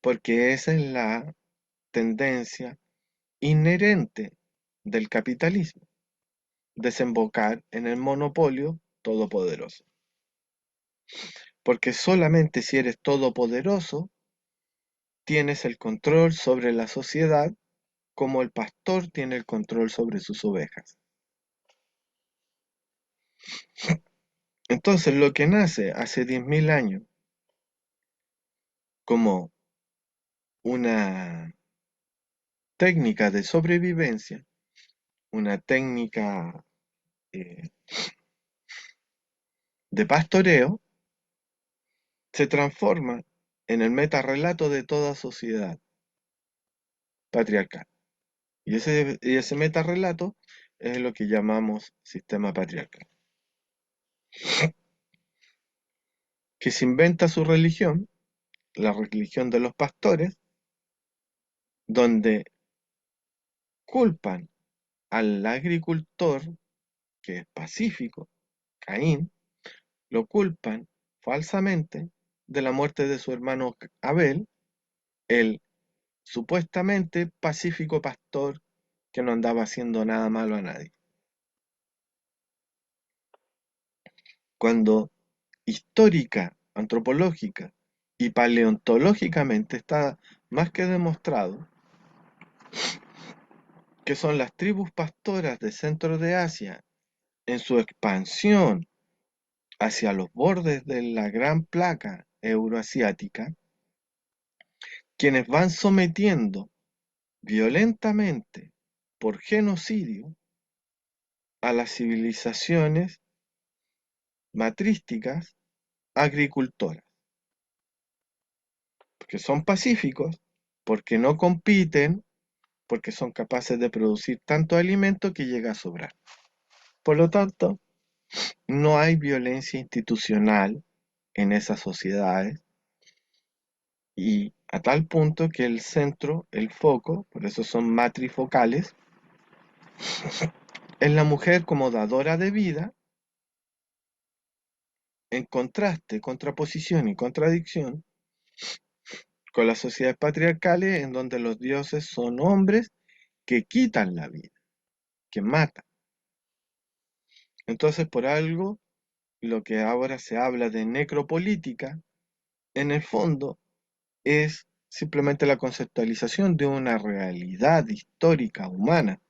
porque esa es la tendencia inherente del capitalismo, desembocar en el monopolio todopoderoso. Porque solamente si eres todopoderoso, tienes el control sobre la sociedad como el pastor tiene el control sobre sus ovejas. Entonces, lo que nace hace 10.000 años como una técnica de sobrevivencia, una técnica eh, de pastoreo, se transforma en el metarrelato de toda sociedad patriarcal. Y ese metarrelato es lo que llamamos sistema patriarcal, que se inventa su religión, la religión de los pastores, donde culpan al agricultor, que es pacífico, Caín, lo culpan falsamente de la muerte de su hermano Abel, el supuestamente pacífico pastor que no andaba haciendo nada malo a nadie. Cuando histórica, antropológica y paleontológicamente está más que demostrado que son las tribus pastoras de centro de Asia en su expansión hacia los bordes de la gran placa euroasiática, quienes van sometiendo violentamente por genocidio a las civilizaciones matrísticas agricultoras, porque son pacíficos, porque no compiten, porque son capaces de producir tanto alimento que llega a sobrar. Por lo tanto, no hay violencia institucional en esas sociedades y a tal punto que el centro, el foco, por eso son matrifocales, es la mujer como dadora de vida, en contraste, contraposición y contradicción con las sociedades patriarcales en donde los dioses son hombres que quitan la vida, que matan. Entonces, por algo, lo que ahora se habla de necropolítica, en el fondo es simplemente la conceptualización de una realidad histórica humana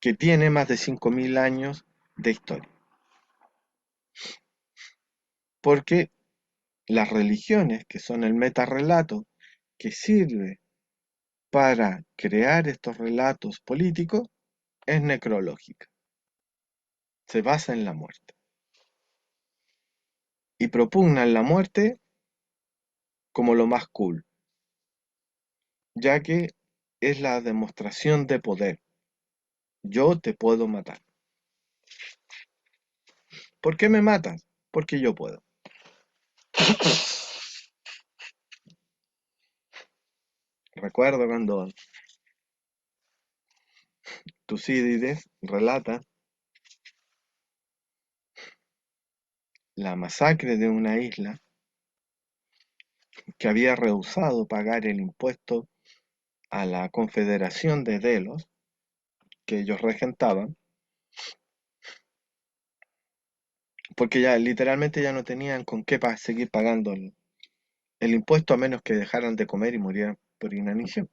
que tiene más de 5.000 años de historia. Porque las religiones, que son el metarrelato que sirve para crear estos relatos políticos, es necrológica. Se basa en la muerte. Y propugnan la muerte como lo más cool, ya que es la demostración de poder. Yo te puedo matar. ¿Por qué me matas? Porque yo puedo. Recuerdo cuando Tucídides relata la masacre de una isla que había rehusado pagar el impuesto a la Confederación de Delos que ellos regentaban, porque ya literalmente ya no tenían con qué seguir pagando el impuesto a menos que dejaran de comer y murieran por inanición.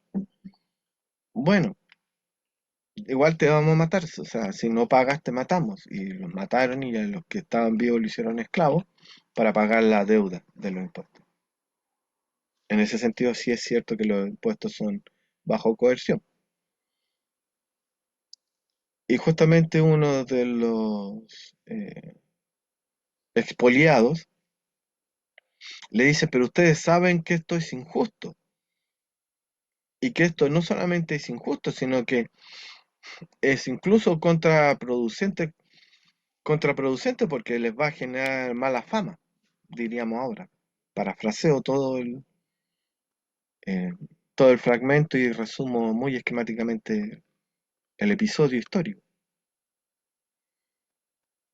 Bueno, igual te vamos a matar, o sea, si no pagas te matamos. Y los mataron y a los que estaban vivos lo hicieron esclavos para pagar la deuda de los impuestos. En ese sentido sí es cierto que los impuestos son bajo coerción. Y justamente uno de los expoliados le dice, pero ustedes saben que esto es injusto. Y que esto no solamente es injusto, sino que es incluso contraproducente porque les va a generar mala fama, diríamos ahora. Parafraseo eh, todo el fragmento y resumo muy esquemáticamente el episodio histórico.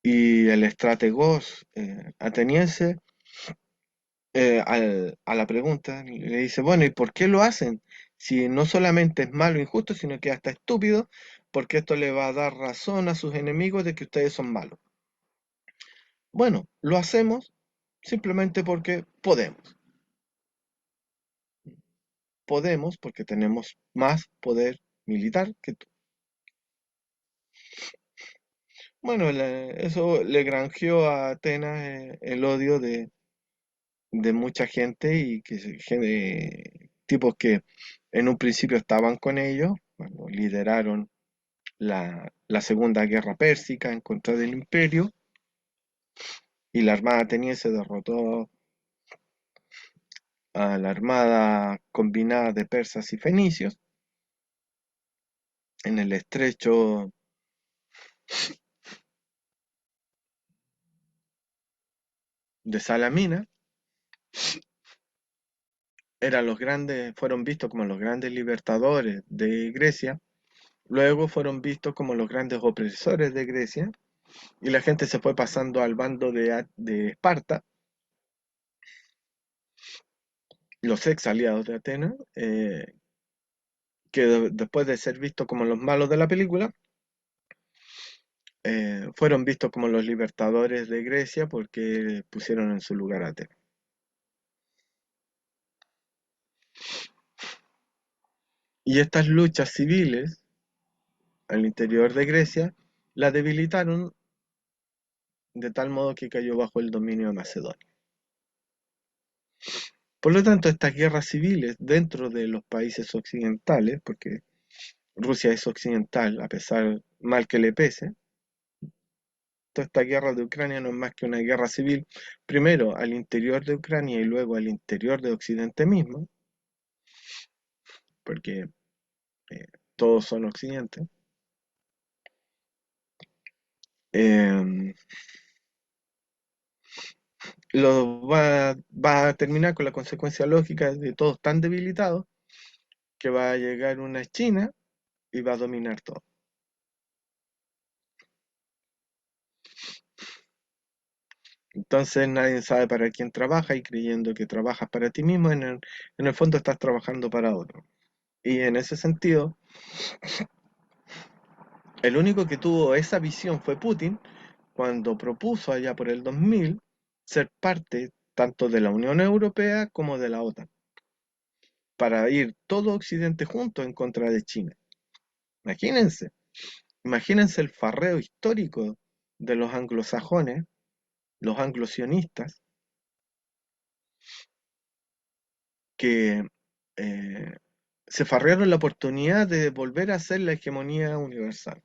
Y el estrategos ateniense, a la pregunta, le dice, bueno, ¿y por qué lo hacen? Si no solamente es malo e injusto, sino que hasta estúpido, porque esto le va a dar razón a sus enemigos de que ustedes son malos. Bueno, lo hacemos simplemente porque podemos. Podemos porque tenemos más poder militar que tú. Bueno, eso le granjeó a Atenas el odio de mucha gente y que tipos que en un principio estaban con ellos, cuando lideraron la Segunda Guerra Pérsica en contra del Imperio, y la Armada ateniense derrotó a la Armada combinada de persas y fenicios en el estrecho de Salamina. Fueron vistos como los grandes libertadores de Grecia, luego fueron vistos como los grandes opresores de Grecia, y la gente se fue pasando al bando de Esparta, los ex aliados de Atenas, que después de ser vistos como los malos de la película, fueron vistos como los libertadores de Grecia porque pusieron en su lugar a Atenas. Y estas luchas civiles al interior de Grecia la debilitaron de tal modo que cayó bajo el dominio de Macedonia. Por lo tanto, estas guerras civiles dentro de los países occidentales, porque Rusia es occidental, a pesar mal que le pese, toda esta guerra de Ucrania no es más que una guerra civil, primero al interior de Ucrania y luego al interior de Occidente mismo, porque eh, todos son occidentes. Eh, va a terminar con la consecuencia lógica de todos tan debilitados que va a llegar una China y va a dominar todo. Entonces nadie sabe para quién trabaja y creyendo que trabajas para ti mismo, en el fondo estás trabajando para otro. Y en ese sentido, el único que tuvo esa visión fue Putin cuando propuso allá por el 2000 ser parte tanto de la Unión Europea como de la OTAN, para ir todo Occidente junto en contra de China. Imagínense, imagínense el farreo histórico de los anglosajones, los anglosionistas, que eh, se farrearon la oportunidad de volver a ser la hegemonía universal.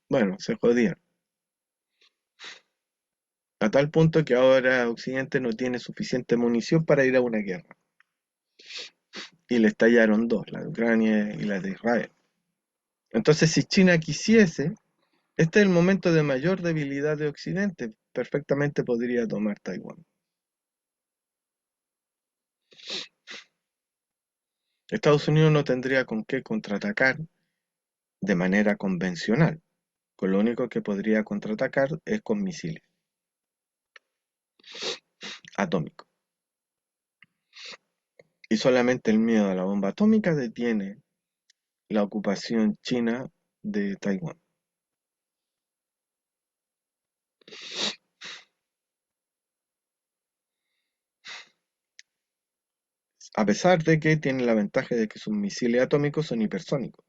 Bueno, se jodían. A tal punto que ahora Occidente no tiene suficiente munición para ir a una guerra. Y le estallaron dos, la de Ucrania y la de Israel. Entonces, si China quisiese, este es el momento de mayor debilidad de Occidente. Perfectamente podría tomar Taiwán. Estados Unidos no tendría con qué contraatacar de manera convencional. Con lo único que podría contraatacar es con misiles atómicos. Y solamente el miedo a la bomba atómica detiene la ocupación china de Taiwán. A pesar de que tiene la ventaja de que sus misiles atómicos son hipersónicos.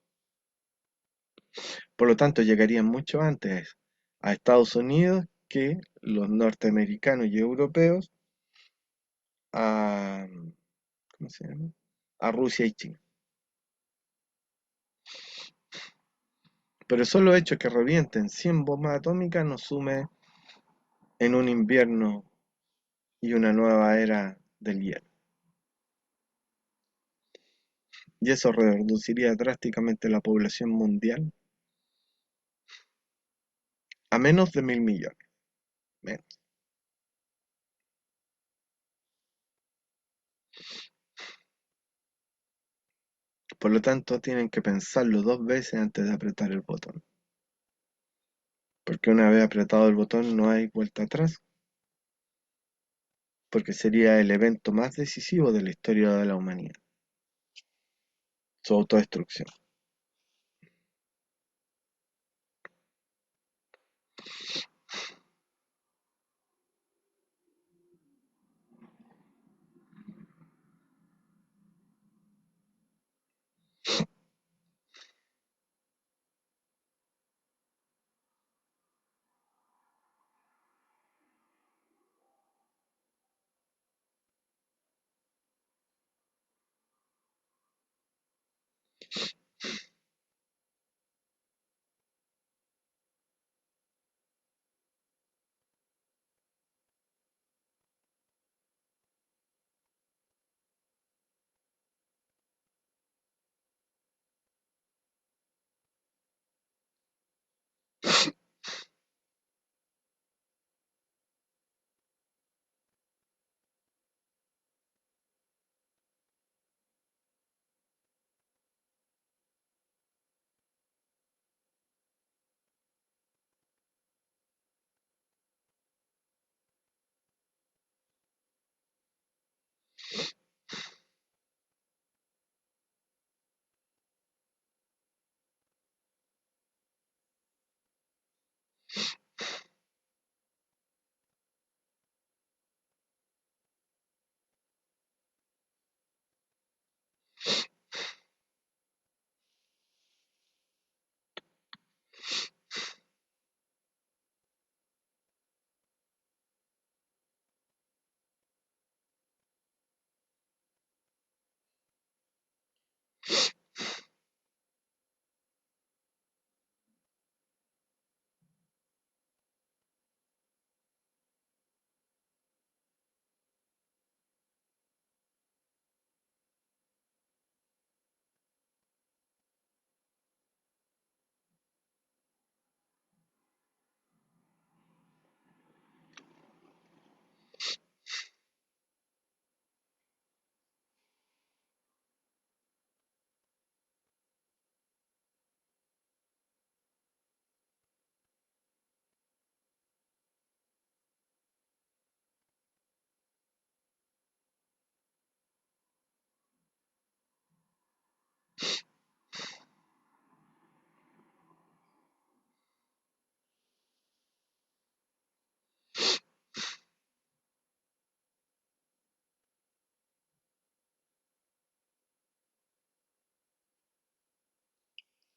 Por lo tanto, llegarían mucho antes a Estados Unidos que los norteamericanos y europeos a, ¿cómo se llama? A Rusia y China. Pero el solo hecho de que revienten 100 bombas atómicas nos sume en un invierno y una nueva era del hielo. Y eso reduciría drásticamente la población mundial a menos de 1.000 millones. Menos. Por lo tanto, tienen que pensarlo dos veces antes de apretar el botón. Porque una vez apretado el botón no hay vuelta atrás. Porque sería el evento más decisivo de la historia de la humanidad. Su autodestrucción.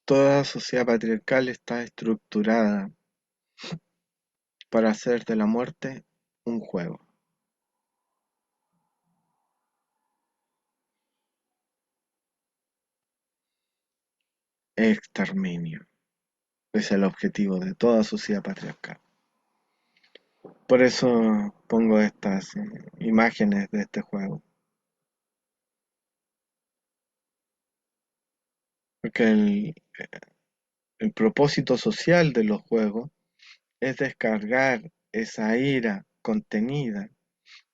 Toda sociedad patriarcal está estructurada para hacer de la muerte un juego. Exterminio. Es el objetivo de toda sociedad patriarcal. Por eso pongo estas imágenes de este juego. Porque el propósito social de los juegos es descargar esa ira contenida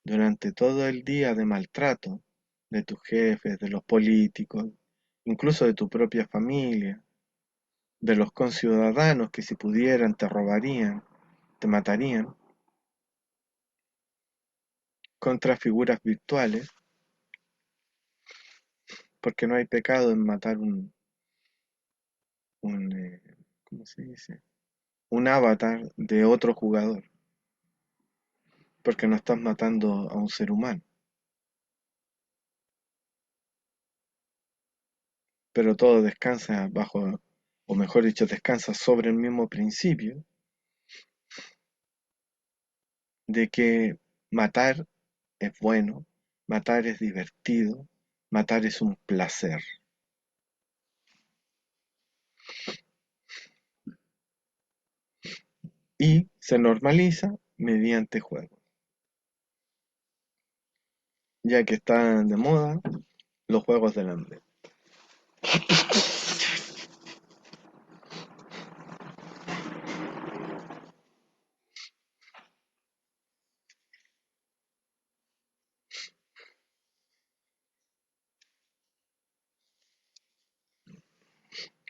durante todo el día de maltrato de tus jefes, de los políticos, incluso de tu propia familia, de los conciudadanos que si pudieran te robarían, te matarían, contra figuras virtuales, porque no hay pecado en matar un ¿cómo se dice? Un avatar de otro jugador, porque no estás matando a un ser humano. Pero todo descansa bajo, o mejor dicho, descansa sobre el mismo principio de que matar es bueno, matar es divertido, matar es un placer. Y se normaliza mediante juegos, ya que están de moda los juegos del hambre.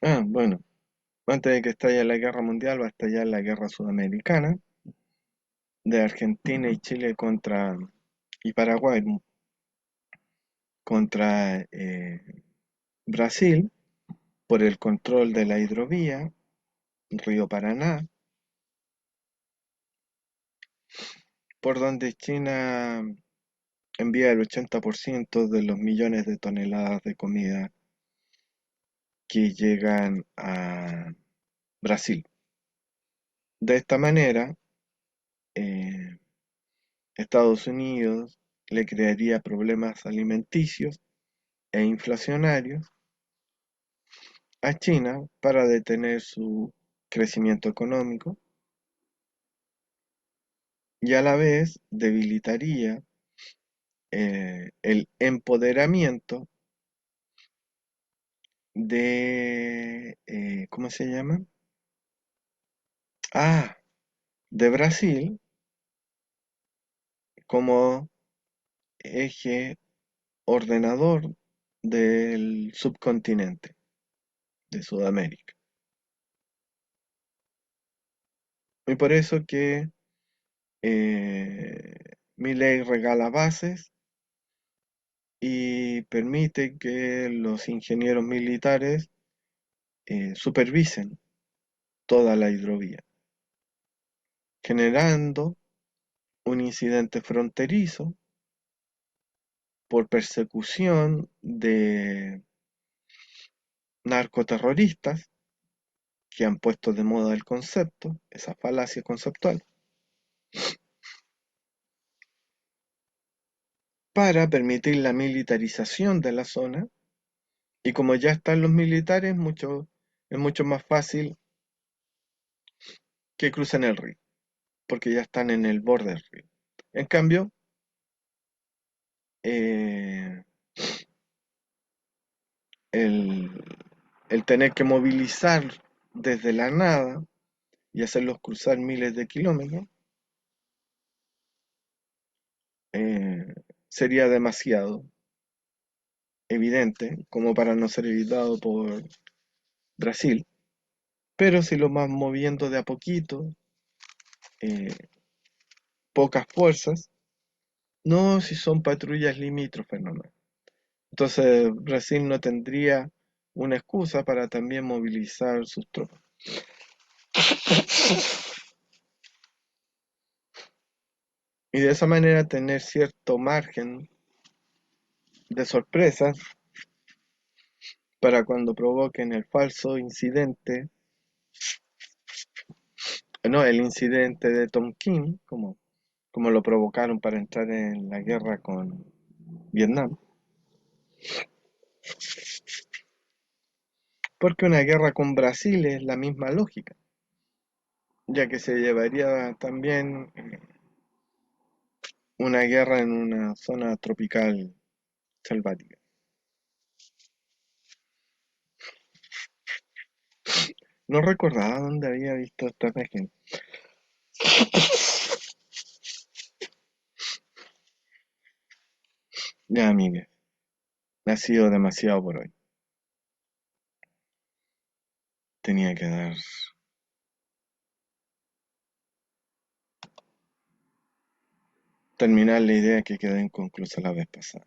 Ah, bueno, antes de que estalle la guerra mundial va a estallar la guerra sudamericana de Argentina y Chile contra y Paraguay contra Brasil por el control de la hidrovía Río Paraná, por donde China envía el 80% de los millones de toneladas de comida que llegan a Brasil. De esta manera, eh, Estados Unidos le crearía problemas alimenticios e inflacionarios a China para detener su crecimiento económico y a la vez debilitaría el empoderamiento de, ¿cómo se llama? Ah, de Brasil como eje ordenador del subcontinente de Sudamérica. Y por eso que Milei regala bases y permite que los ingenieros militares supervisen toda la hidrovía, generando un incidente fronterizo por persecución de narcoterroristas que han puesto de moda el concepto, esa falacia conceptual, para permitir la militarización de la zona. Y como ya están los militares, es mucho más fácil que crucen el río, porque ya están en el borde del río. En cambio, eh, el, el tener que movilizar desde la nada y hacerlos cruzar miles de kilómetros eh, sería demasiado evidente como para no ser evitado por Brasil. Pero si lo van moviendo de a poquito, eh, pocas fuerzas, no si son patrullas limítrofes nomás. Entonces Brasil no tendría una excusa para también movilizar sus tropas. Y de esa manera tener cierto margen de sorpresas para cuando provoquen el falso incidente, no, el incidente de Tonkin, como lo provocaron para entrar en la guerra con Vietnam. Porque una guerra con Brasil es la misma lógica, ya que se llevaría también una guerra en una zona tropical selvática. No recordaba dónde había visto esta página. Ya, amiga, ha sido demasiado por hoy. Tenía que terminar la idea que quedó inconclusa la vez pasada.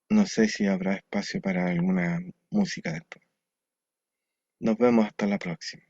No sé si habrá espacio para alguna música después. Nos vemos hasta la próxima.